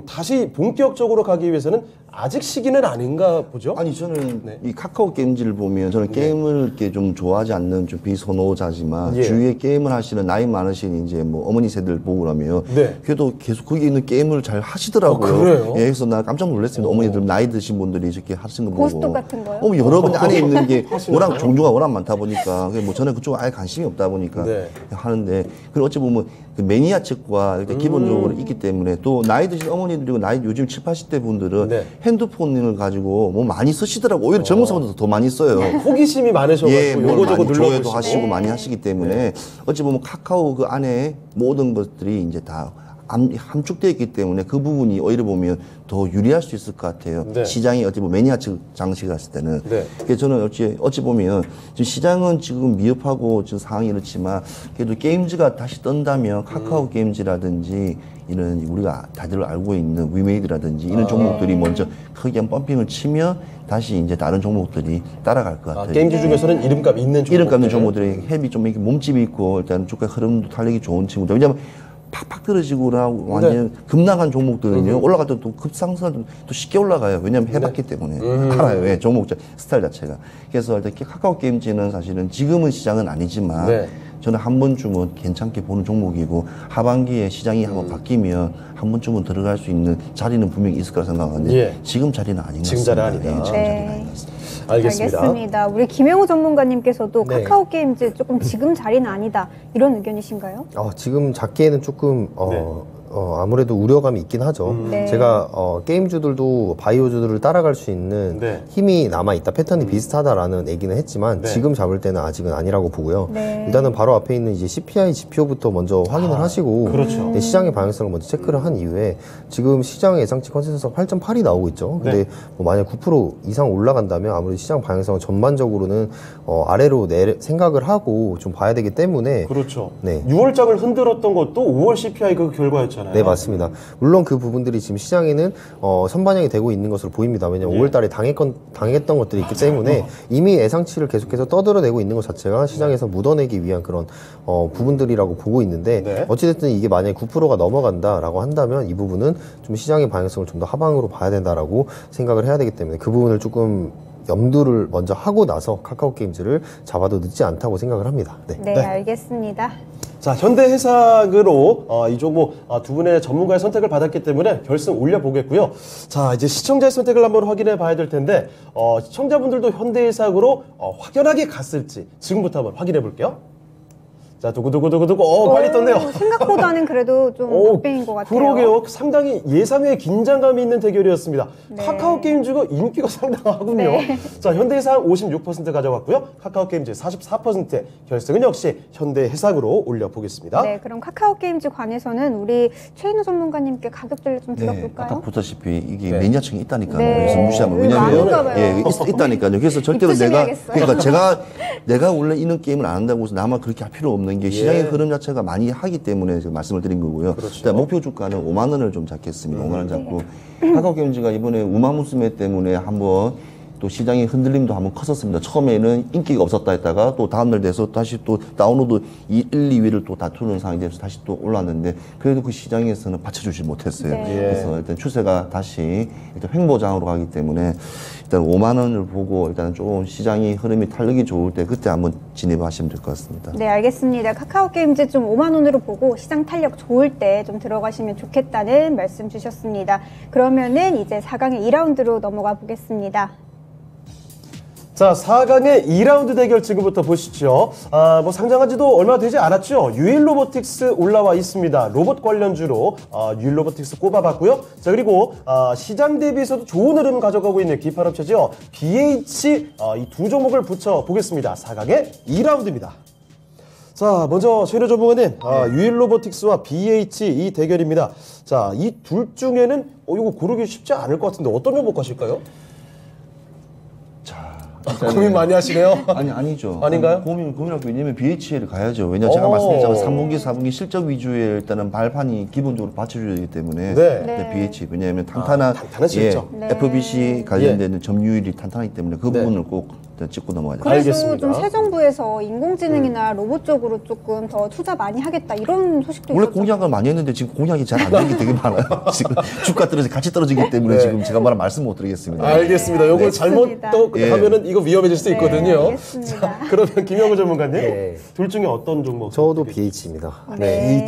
다시 본격적으로 가기 위해서는 아직 시기는 아닌가 보죠? 아니 저는 네. 이 카카오 게임즈를 보면 저는 게임을 이렇게 좀 좋아하지 않는 좀 비선호자지만 예. 주위에 게임을 하시는 나이 많으신 이제 뭐 어머니 세대를 보고 그러면 네. 그래도 계속 거기 있는 게임을 잘 하시더라고요. 그래요? 예, 그래서 나 깜짝 놀랐습니다. 어머니들 나이 드신 분들이 이렇게 하시는 거 보고. 고스톱 같은 거요? 여러 번 안에 있는 게 하시나요? 워낙 종류가 워낙 많다 보니까 뭐 저는 그쪽 아예 관심이 없다 보니까 네. 하는데 그리고 어찌 보면 그 매니아 측과 일단 기본적으로 있기 때문에 또 나이 드신 어머니들이고 나이 요즘 70, 80대 분들은 네. 핸드폰을 가지고 뭐 많이 쓰시더라고. 오히려 젊은 사람들도 더 많이 써요. 호기심이 많으셔가지고 예, 뭘 요거 저거 많이 조회도 눌러보시고. 하시고 많이 하시기 때문에 어찌 보면 카카오 그 안에 모든 것들이 이제 다 함축되어 있기 때문에 그 부분이 오히려 보면 더 유리할 수 있을 것 같아요. 네. 시장이 어찌 보면 매니아 측 장치가 갔을 때는. 네. 그래서 저는 어찌 보면 지금 시장은 지금 미흡하고 지금 상황이 이렇지만 그래도 게임즈가 다시 뜬다면 카카오 게임즈라든지 이런 우리가 다들 알고 있는 위메이드라든지 이런 종목들이 먼저 크게 한 펌핑을 치면 다시 이제 다른 종목들이 따라갈 것 같아요. 게임즈 중에서는 이름값 있는 종목. 이름값 있는 종목들이 햄이 좀 이렇게 몸집이 있고 일단 주가 흐름도 달리기 좋은 친구들. 왜냐면 팍팍 떨어지거나 완전 급락한 종목들은요 올라갈 때 또 급상승 또 쉽게 올라가요. 왜냐면 해봤기 때문에 알아요. 예, 종목 스타일 자체가. 그래서 일단 카카오 게임즈는 사실은 지금은 시장은 아니지만 네. 저는 한 번쯤은 괜찮게 보는 종목이고 하반기에 시장이 한번 바뀌면 한 번쯤은 들어갈 수 있는 자리는 분명히 있을 거라 생각하는데 예. 지금 자리는 아닌 것 지금 같습니다. 자리 아니다. 예, 지금 네. 자리는 아닌 것 같습니다. 알겠습니다. 우리 김영우 전문가님께서도 네. 카카오 게임즈 조금 지금 자리는 아니다 이런 의견이신가요? 지금 잡기에는 조금 네. 아무래도 우려감이 있긴 하죠. 네. 제가 게임주들도 바이오주들을 따라갈 수 있는 네. 힘이 남아있다, 패턴이 비슷하다라는 얘기는 했지만 네. 지금 잡을 때는 아직은 아니라고 보고요. 네. 일단은 바로 앞에 있는 이제 CPI 지표부터 먼저 확인을 하시고 그렇죠. 네, 시장의 방향성을 먼저 체크를 한 이후에 지금 시장 예상치 컨센서스가 8.8이 나오고 있죠. 근데 네. 뭐 만약 9% 이상 올라간다면 아무래도 시장 방향성은 전반적으로는 아래로 생각을 하고 좀 봐야 되기 때문에 그렇죠. 네. 6월장을 흔들었던 것도 5월 CPI 그 결과였잖아요. 네, 맞습니다. 물론 그 부분들이 지금 시장에는 선반영이 되고 있는 것으로 보입니다. 왜냐하면 5월달에 당했던 것들이 있기 때문에 이미 예상치를 계속해서 떠들어내고 있는 것 자체가 시장에서 묻어내기 위한 그런 부분들이라고 보고 있는데 네. 어찌됐든 이게 만약에 9%가 넘어간다라고 한다면 이 부분은 좀 시장의 방향성을 좀 더 하방으로 봐야 된다라고 생각을 해야 되기 때문에 그 부분을 조금 염두를 먼저 하고 나서 카카오 게임즈를 잡아도 늦지 않다고 생각을 합니다. 네. 네, 네. 알겠습니다. 자, 현대해상으로 이 종목 두 분의 전문가의 선택을 받았기 때문에 결승 올려보겠고요. 자, 이제 시청자의 선택을 한번 확인해 봐야 될 텐데 시청자분들도 현대해상으로 확연하게 갔을지 지금부터 한번 확인해 볼게요. 자, 두구두구두구두구. 빨리 떴네요. 생각보다는 그래도 좀 역배인 것 같아요. 그러게요. 상당히 예상외 긴장감이 있는 대결이었습니다. 네. 카카오 게임즈가 인기가 상당하군요. 네. 자, 현대해상 56% 가져갔고요. 카카오 게임즈 44%. 결승은 역시 현대해상으로 올려보겠습니다. 네, 그럼 카카오 게임즈 관해서는 우리 최인우 전문가님께 가격대를 좀 네, 들어볼까요? 아까 보다시피 이게 네. 매니아층이 있다니까요. 네. 그래서 무시하면 많은가 봐요. 왜냐면 있다니까요. 그래서 절대로 내가 입조심해야겠어요. 그러니까 내가 원래 이런 게임을 안 한다고 해서 나만 그렇게 할 필요 없는 게 시장의 흐름 자체가 많이 하기 때문에 제가 말씀을 드린 거고요. 그렇죠. 일단 목표 주가는 5만 원을 좀 잡겠습니다. 5만 원 잡고 카카오 게임즈가 이번에 우마무스메 때문에 한번 또 시장의 흔들림도 한번 컸었습니다. 처음에는 인기가 없었다 했다가 또 다음날 돼서 다시 또 다운로드 1, 2위를 또 다투는 상황이 돼서 다시 또 올랐는데 그래도 그 시장에서는 받쳐주지 못했어요. 네. 그래서 일단 추세가 다시 일단 횡보장으로 가기 때문에 일단 5만 원을 보고 일단 좀 시장이 흐름이 탄력이 좋을 때 그때 한번 진입하시면 될 것 같습니다. 네, 알겠습니다. 카카오 게임즈 좀 5만 원으로 보고 시장 탄력 좋을 때 좀 들어가시면 좋겠다는 말씀 주셨습니다. 그러면은 이제 4강의 2라운드로 넘어가 보겠습니다. 자, 4강의 2라운드 대결 지금부터 보시죠. 뭐 상장한 지도 얼마 되지 않았죠. 유일로보틱스 올라와 있습니다. 로봇 관련주로 유일로보틱스 꼽아봤고요. 자, 그리고 시장 대비해서도 좋은 흐름 가져가고 있는 기판업체죠. BH 이 두 종목을 붙여 보겠습니다. 4강의 2라운드입니다. 자, 먼저 최인호 전문가님, 유일로보틱스와 BH 이 대결입니다. 자, 이 둘 중에는 이거 고르기 쉽지 않을 것 같은데 어떤 종목 가실까요? 고민 많이 하시네요. 아니죠. 아닌가요? 고민하고 왜냐면 BH를 가야죠. 왜냐면 제가 말씀드렸지만 3분기, 4분기 실적 위주의 일단은 발판이 기본적으로 받쳐줘야 되기 때문에 네. 네. BH 왜냐하면 탄탄한 탄탄한 실적. 네. FBC 관련된 점유율이 탄탄하기 때문에 그 네. 부분을 꼭 일단 짚고 넘어가야 돼요. 그래서 알겠습니다. 좀 새 정부에서 인공지능이나 로봇 쪽으로 조금 더 투자 많이 하겠다 이런 소식도 원래 있었죠. 공약을 많이 했는데 지금 공약이 잘 안 되는 게 되게 많아요. 지금 주가 같이 떨어지기 때문에 네. 지금 제가 말씀 못 드리겠습니다. 알겠습니다. 요걸 잘못 알겠습니다. 또 예. 하면은 이거 위험해질 수 있거든요. 네, 알겠습니다. 자, 그러면 김영우 전문가님, 네. 둘 중에 어떤 종목? 저도 BH입니다. 네.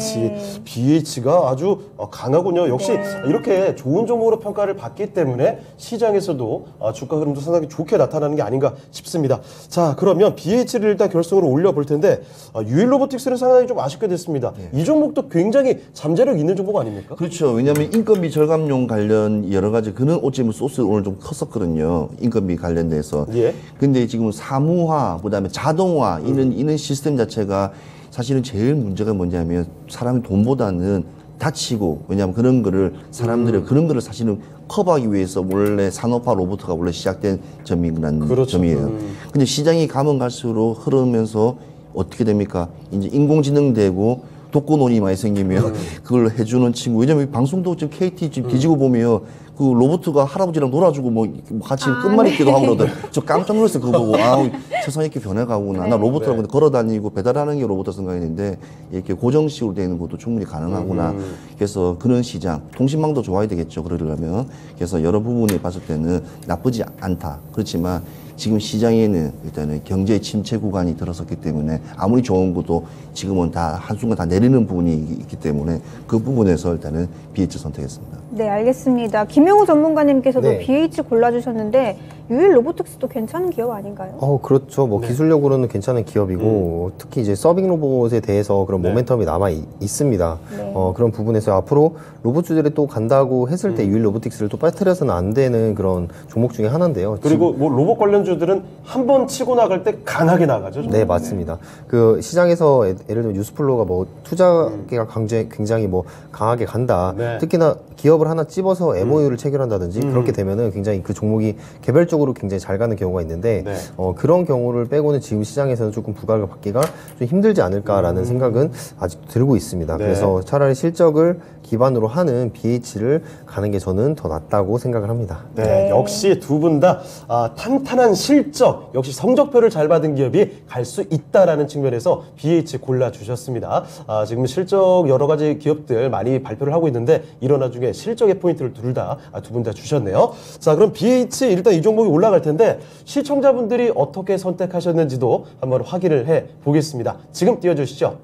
BH가 아주 강하군요. 역시 네. 이렇게 좋은 종목으로 평가를 받기 때문에 시장에서도 주가 흐름도 상당히 좋게 나타나는 게 아닌가 싶습니다. 자, 그러면 BH를 일단 결승으로 올려볼 텐데 유일로보틱스는 상당히 좀 아쉽게 됐습니다. 이 종목도 굉장히 잠재력 있는 종목 아닙니까? 그렇죠. 왜냐하면 인건비 절감용 관련 여러 가지 그런 어찌보면 소스 오늘 좀 컸었거든요. 인건비 관련돼서. 예. 근데 지금 사무화, 그다음에 자동화 이런 시스템 자체가 사실은 제일 문제가 뭐냐면 사람이 돈보다는 다치고, 왜냐하면 그런 거를 사람들이 그런 거를 사실은 커버하기 위해서 원래 산업화 로봇가 원래 시작된 점이라는 그렇죠. 점이에요. 근데 시장이 가면 갈수록 흐르면서 어떻게 됩니까? 이제 인공지능 되고 독거노인이 많이 생기면 그걸 해주는 친구. 왜냐면 방송도 지금 KT 지금 뒤지고 보면 그 로봇가 할아버지랑 놀아주고 뭐 같이 끝말잇기도 하고 그러더라고요. 저 깜짝 놀랐어요. 그거 보고. 아우, 세상이 이렇게 변해가구나. 나 로봇하고 걸어 다니고 배달하는 게 로봇 생각했는데 이렇게 고정식으로 되는 것도 충분히 가능하구나. 그래서 그런 시장, 통신망도 좋아야 되겠죠. 그러려면. 그래서 여러 부분에 봤을 때는 나쁘지 않다. 그렇지만 지금 시장에는 일단은 경제 침체 구간이 들어섰기 때문에 아무리 좋은 것도 지금은 다 한순간 다 내리는 부분이 있기 때문에 그 부분에서 일단은 BH 선택했습니다. 네, 알겠습니다. 김영우 전문가님께서도 네. BH 골라주셨는데 유일 로보틱스도 괜찮은 기업 아닌가요? 그렇죠. 뭐 기술력으로는 괜찮은 기업이고 특히 이제 서빙 로봇에 대해서 그런 모멘텀이 남아 있습니다. 네. 그런 부분에서 앞으로 로봇주들이 또 간다고 했을 때 유일 로보틱스를 또 빠뜨려서는 안 되는 그런 종목 중에 하나인데요. 그리고 뭐 로봇 관련주들은 한 번 치고 나갈 때 강하게 나가죠. 네, 맞습니다. 그 시장에서 예를 들면 뉴스플로가 뭐 투자계가 굉장히 뭐 강하게 간다. 네. 특히나 기업을 하나 찝어서 MOU를 체결한다든지 그렇게 되면은 굉장히 그 종목이 개별적으로 굉장히 잘 가는 경우가 있는데 네. 그런 경우를 빼고는 지금 시장에서는 조금 부각을 받기가 좀 힘들지 않을까라는 생각은 아직 들고 있습니다. 네. 그래서 차라리 실적을 기반으로 하는 BH를 가는 게 저는 더 낫다고 생각을 합니다. 네, 역시 두 분 다 탄탄한 실적, 역시 성적표를 잘 받은 기업이 갈 수 있다라는 측면에서 BH 골라주셨습니다. 지금 실적 여러 가지 기업들 많이 발표를 하고 있는데 이런 와중에 실적의 포인트를 두 분 다 주셨네요. 자, 그럼 BH 일단 이 종목이 올라갈 텐데 시청자분들이 어떻게 선택하셨는지도 한번 확인을 해 보겠습니다. 지금 띄워주시죠.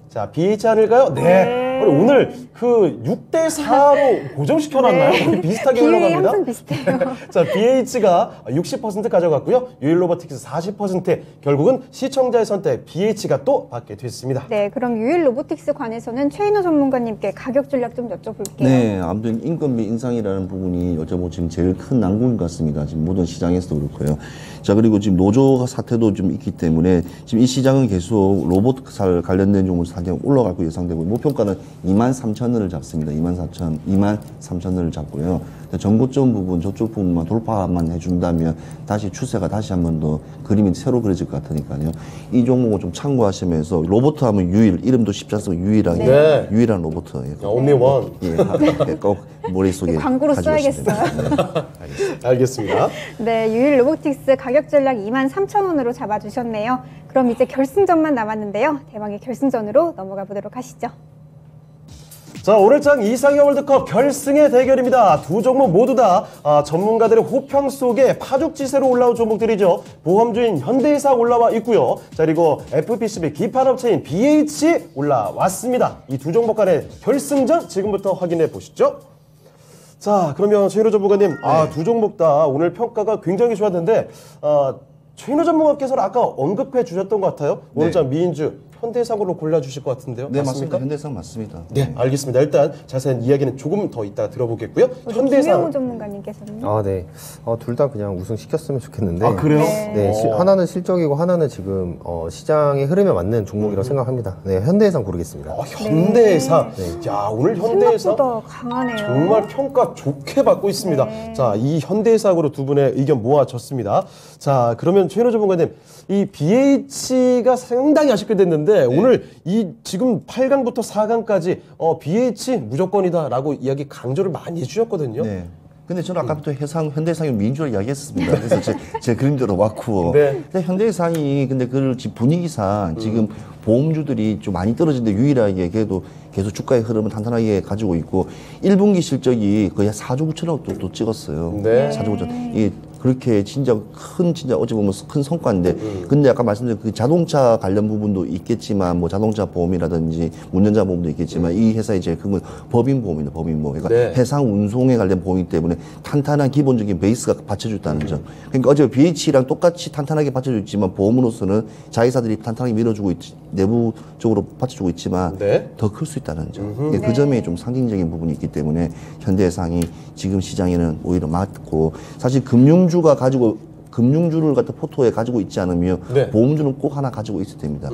자, BH 아닐까요? 네. 아니, 오늘 그 6대4로 고정시켜놨나요? 거의 비슷하게 비율이 흘러갑니다. 항상 비슷해요. 자, BH가 60% 가져갔고요. 유일로보틱스 40%. 결국은 시청자의 선택 BH가 또 받게 됐습니다. 네, 그럼 유일 로보틱스 관해서는 최인호 전문가님께 가격 전략 좀 여쭤볼게요. 네, 아무튼 인건비 인상이라는 부분이 어쩌면 지금 제일 큰 난국인 것 같습니다. 지금 모든 시장에서도 그렇고요. 자, 그리고 지금 노조 사태도 좀 있기 때문에 지금 이 시장은 계속 로봇 관련된 종목 상당히 올라갈 거 예상되고 목표가는 23,000원을 잡습니다. 23,000원을 잡고요. 전고점 부분 저쪽 부분만 돌파만 해준다면 다시 추세가 다시 한 번 더 그림이 새로 그려질 것 같으니까요. 이 종목을 좀 참고하시면서 로봇 하면 유일, 이름도 쉽지 않습니다. 네. 유일한 로봇. only one. 예, 꼭 머릿속에 광고로 가지고 써야겠어요. 있습니다. 알겠습니다. 네, 유일 로보틱스 가격 전략 23,000원으로 잡아주셨네요. 그럼 이제 결승전만 남았는데요. 대망의 결승전으로 넘어가 보도록 하시죠. 자, 오늘 장 이상형 월드컵 결승의 대결입니다. 두 종목 모두 다 전문가들의 호평 속에 파죽지세로 올라온 종목들이죠. 보험주인 현대해상 올라와 있고요. 자, 그리고 FPCB 기판업체인 BH 올라왔습니다. 이 두 종목 간의 결승전 지금부터 확인해 보시죠. 자, 그러면 최인호 전문가님, 두 종목 다 오늘 평가가 굉장히 좋았는데 최인호 전문가께서는 아까 언급해 주셨던 것 같아요. 오늘 장 미인주 현대해상으로 골라주실 것 같은데요. 네, 맞습니까? 맞습니다. 현대해상 맞습니다. 네, 알겠습니다. 일단 자세한 이야기는 조금 더 이따 들어보겠고요. 김영우 현대해상. 전문가님께서는 네. 둘 다 그냥 우승 시켰으면 좋겠는데. 그래요? 네, 하나는 실적이고 하나는 지금 시장의 흐름에 맞는 종목이라고 생각합니다. 네, 현대해상 고르겠습니다. 현대해상. 야, 오늘 현대해상 생각보다 강하네요. 정말 평가 좋게 받고 있습니다. 네. 자, 이 현대해상으로 두 분의 의견 모아졌습니다. 자, 그러면 최인호 전문가님, 이 BH가 상당히 아쉽게 됐는데 오늘 이 지금 8강부터 4강까지 BH 무조건이다라고 이야기 강조를 많이 해주셨거든요. 네. 근데 저는 아까부터 현대해상이 민주를 이야기했습니다. 그래서 제 그림대로 왔고. 네. 근데 현대해상이 근데 그 분위기상 지금 보험주들이 좀 많이 떨어지는데 유일하게 그래도 계속 주가의 흐름을 탄탄하게 가지고 있고 1분기 실적이 거의 4조 9천억 또 찍었어요. 네. 4조 9천. 이게 그렇게 진짜 어찌 보면 큰 성과인데 근데 아까 말씀드린 그 자동차 관련 부분도 있겠지만 뭐 자동차 보험이라든지 운전자 보험도 있겠지만 이 회사의 제일 큰 건 법인보험입니다. 법인보험. 그러니까 네. 해상 운송에 관련 보험이기 때문에 탄탄한 기본적인 베이스가 받쳐줬다는 점. 그러니까 어제 BH랑 똑같이 탄탄하게 받쳐줬지만 보험으로서는 자회사들이 탄탄하게 밀어주고 내부적으로 받쳐주고 있지만 네. 더 클 수 있다는 점. 그 점에 좀 상징적인 부분이 있기 때문에 현대해상이 지금 시장에는 오히려 맞고 사실 금융주가 가지고 금융주를 갖다 포토에 가지고 있지 않으면 네. 보험주는 꼭 하나 가지고 있어야 됩니다.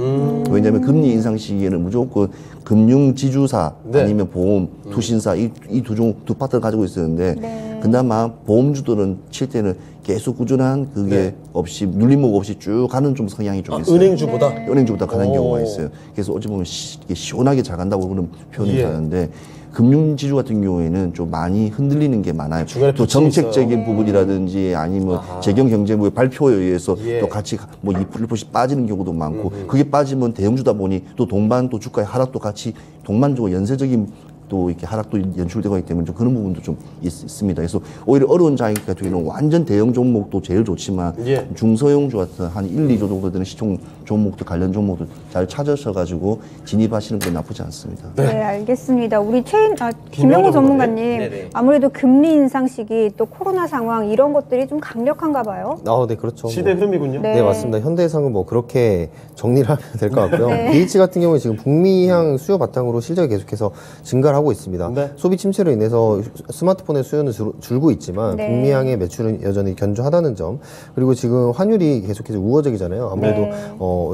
왜냐하면 금리 인상 시기에는 무조건 금융지주사 네. 아니면 보험, 투신사 이 두 파트를 가지고 있었는데 네. 그나마 보험주들은 칠 때는 계속 꾸준한 그게 네. 없이 눌림목 없이 쭉 가는 좀 성향이 좀 있어요. 은행주보다? 은행주보다 가는 오. 경우가 있어요. 그래서 어찌 보면 이게 시원하게 잘 간다고 그런 표현이 예. 가는데 금융지주 같은 경우에는 좀 많이 흔들리는 게 많아요. 중간에 또 부침이 정책적인 있어요. 부분이라든지 아니면 재경경제부의 발표에 의해서 예. 또 같이 뭐 2%씩 빠지는 경우도 많고 그게 빠지면 대형주다 보니 또 동반 또 주가의 하락도 같이 동반적으로 연쇄적인 또 이렇게 하락도 연출되고 있기 때문에 좀 그런 부분도 좀 있습니다. 그래서 오히려 어려운 장기 같은 경우는 완전 대형 종목도 제일 좋지만 예. 중소형주 같은 한 1, 2조 정도 되는 시총 종목들 관련 종목들 잘 찾으셔가지고 진입하시는 건 나쁘지 않습니다. 네, 알겠습니다. 우리 김영호 김영호 전문가님, 네네. 아무래도 금리 인상 시기 또 코로나 상황 이런 것들이 좀 강력한가 봐요. 네, 그렇죠. 시대 흐름이군요. 네. 네, 맞습니다. 현대해상은 뭐 그렇게 정리를 하면 될 것 같고요. 네. BH 같은 경우에 지금 북미향 수요 바탕으로 실적이 계속해서 증가를 하고 있습니다. 네. 소비 침체로 인해서 스마트폰의 수요는 줄고 있지만 네. 북미향의 매출은 여전히 견조하다는 점, 그리고 지금 환율이 계속해서 우호적이잖아요. 아무래도 네.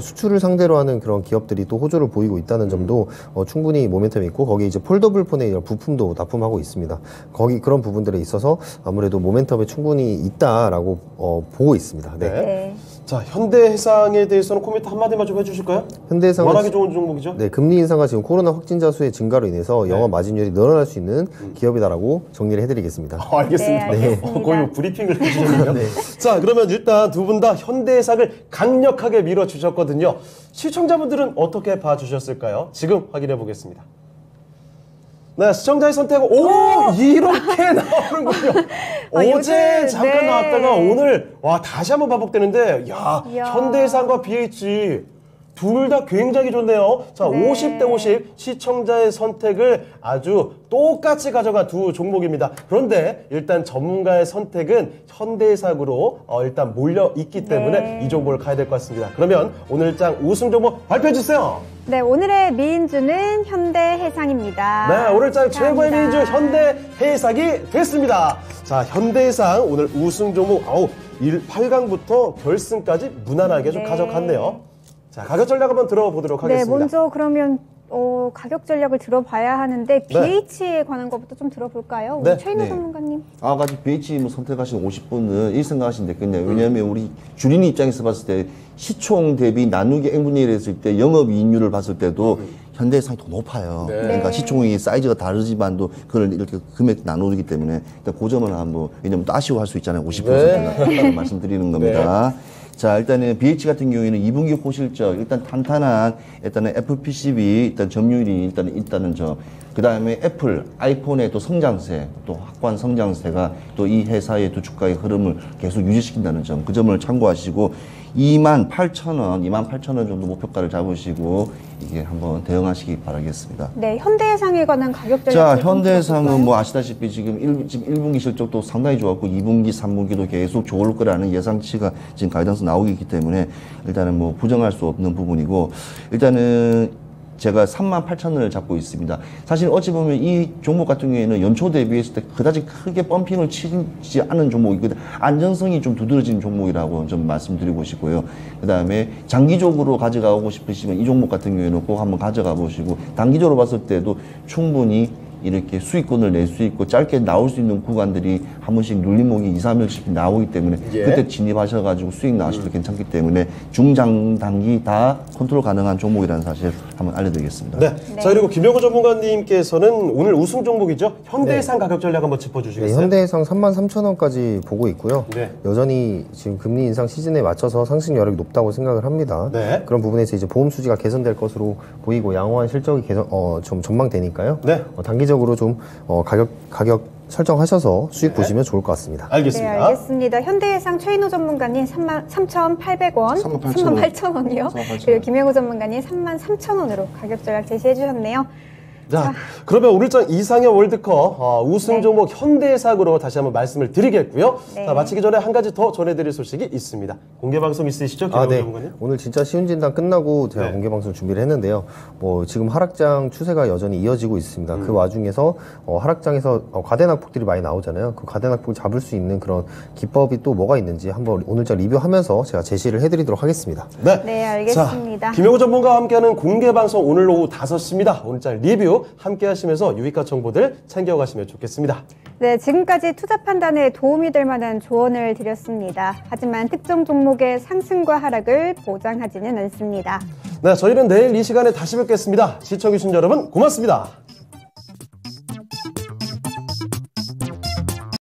수출을 상대로 하는 그런 기업들이 또 호조를 보이고 있다는 점도 충분히 모멘텀이 있고, 거기에 이제 폴더블 폰의 이런 부품도 납품하고 있습니다. 그런 부분들에 있어서 아무래도 모멘텀이 충분히 있다라고 보고 있습니다. 네. 네. 네. 자, 현대해상에 대해서는 코멘트 한마디만 좀 해주실까요? 현대해상은 워낙에 좋은 종목이죠? 네, 금리 인상과 지금 코로나 확진자 수의 증가로 인해서 영업 마진율이 늘어날 수 있는 기업이다라고 정리를 해드리겠습니다. 알겠습니다. 네, 알겠습니다. 거의 뭐 브리핑을 해주셨네요. 자, 그러면 일단 두 분 다 현대해상을 강력하게 밀어주셨거든요. 시청자분들은 어떻게 봐주셨을까요? 지금 확인해 보겠습니다. 네, 시청자의 선택, 이렇게 나오는군요. 어제 요즘, 잠깐 네. 나왔다가 오늘, 다시 한번 반복되는데, 이야. 현대해상과 BH, 둘 다 굉장히 좋네요. 자, 네. 50대 50 시청자의 선택을 아주 똑같이 가져간 두 종목입니다. 그런데 일단 전문가의 선택은 현대해상으로 일단 몰려 있기 때문에 네. 이 종목을 가야 될 것 같습니다. 그러면 오늘 장 우승 종목 발표해 주세요. 네, 오늘의 미인주는 현대해상입니다. 네, 오늘 장 최고의 감사합니다. 민주 현대해상이 됐습니다. 자, 현대해상 오늘 우승 종목 8강부터 결승까지 무난하게 좀 네. 가져갔네요. 자, 가격 전략 한번 들어보도록 네, 하겠습니다. 먼저 그러면 가격 전략을 들어봐야 하는데 BH에 관한 것부터 좀 들어볼까요? 우리 네. 최인호 네. 전문가님. 같이 BH 뭐 선택하신 50분은 일 생각하시면 되겠네요. 왜냐하면 우리 주린 입장에서 봤을 때 시총 대비 나누기 n분의 1 했을 때 영업이익률을 봤을 때도 현대해상이 더 높아요. 네. 그러니까 시총이 사이즈가 다르지만도 그걸 이렇게 금액 나누기 때문에 일단 그 점은 한번, 왜냐면 또 아쉬워할 수 있잖아요. 50%가 네. 말씀드리는 겁니다. 자, 일단은 BH 같은 경우에는 2분기 호실적, 일단 탄탄한, 일단은 FPCB, 일단 점유율이 일단은 그 다음에 애플, 아이폰의 또 성장세, 또 확고한 성장세가 또 이 회사의 또 주가의 흐름을 계속 유지시킨다는 점, 그 점을 참고하시고, 28,000원 정도 목표가를 잡으시고, 이게 한번 대응하시기 바라겠습니다. 네, 현대해상에 관한 가격 전략. 자, 현대해상은 뭐 아시다시피 지금 1분기 실적도 상당히 좋았고 2분기, 3분기도 계속 좋을 거라는 예상치가 지금 가이던스 나오고 있기 때문에 일단은 뭐 부정할 수 없는 부분이고, 일단은 제가 38,000원을 잡고 있습니다. 사실 어찌 보면 이 종목 같은 경우에는 연초 대비했을 때 그다지 크게 펌핑을 치지 않은 종목이거든요. 안정성이 좀 두드러진 종목이라고 좀 말씀드리고 싶고요. 그 다음에 장기적으로 가져가고 싶으시면 이 종목 같은 경우에는 꼭 한번 가져가 보시고, 단기적으로 봤을 때도 충분히 이렇게 수익권을 낼 수 있고 짧게 나올 수 있는 구간들이 한 번씩 눌림목이 2, 3일씩 나오기 때문에 예. 그때 진입하셔가지고 수익 나셔도 괜찮기 때문에 중장 단기 다 컨트롤 가능한 종목이라는 사실 한번 알려드리겠습니다. 네. 자, 그리고 김영호 전문가님께서는 오늘 우승 종목이죠. 현대해상 가격 전략 한번 네, 짚어주시겠어요? 현대해상 33,000원까지 보고 있고요. 네. 여전히 지금 금리 인상 시즌에 맞춰서 상승 여력이 높다고 생각을 합니다. 네. 그런 부분에서 이제 보험 수지가 개선될 것으로 보이고 양호한 실적이 좀 전망되니까요. 네. 단기적으로 좀 가격 설정하셔서 수익 보시면 좋을 것 같습니다. 네, 알겠습니다. 알겠습니다. 현대해상 최인호 전문가님 3,800원, 38,000원. 38,000원이요. 38,000원. 그리고 김영호 전문가님 33,000원으로 가격 전략 제시해 주셨네요. 자, 그러면 오늘장 이상형 월드컵 우승 종목 현대해상으로 다시 한번 말씀을 드리겠고요. 네. 자, 마치기 전에 한 가지 더 전해드릴 소식이 있습니다. 공개 방송 있으시죠? 김영우 네. 전문가님? 오늘 진짜 쉬운 진단 끝나고 제가 네. 공개 방송 준비를 했는데요. 뭐 지금 하락장 추세가 여전히 이어지고 있습니다. 그 와중에서 하락장에서 과대낙폭들이 많이 나오잖아요. 그 과대낙폭을 잡을 수 있는 그런 기법이 또 뭐가 있는지 한번 오늘장 리뷰하면서 제가 제시를 해드리도록 하겠습니다. 네, 알겠습니다. 자, 김영우 전문가와 함께하는 공개 방송 오늘 오후 5시입니다. 오늘장 리뷰 함께 하시면서 유익한 정보들 챙겨가시면 좋겠습니다. 네, 지금까지 투자 판단에 도움이 될 만한 조언을 드렸습니다. 하지만 특정 종목의 상승과 하락을 보장하지는 않습니다. 네, 저희는 내일 이 시간에 다시 뵙겠습니다. 시청해주신 여러분 고맙습니다.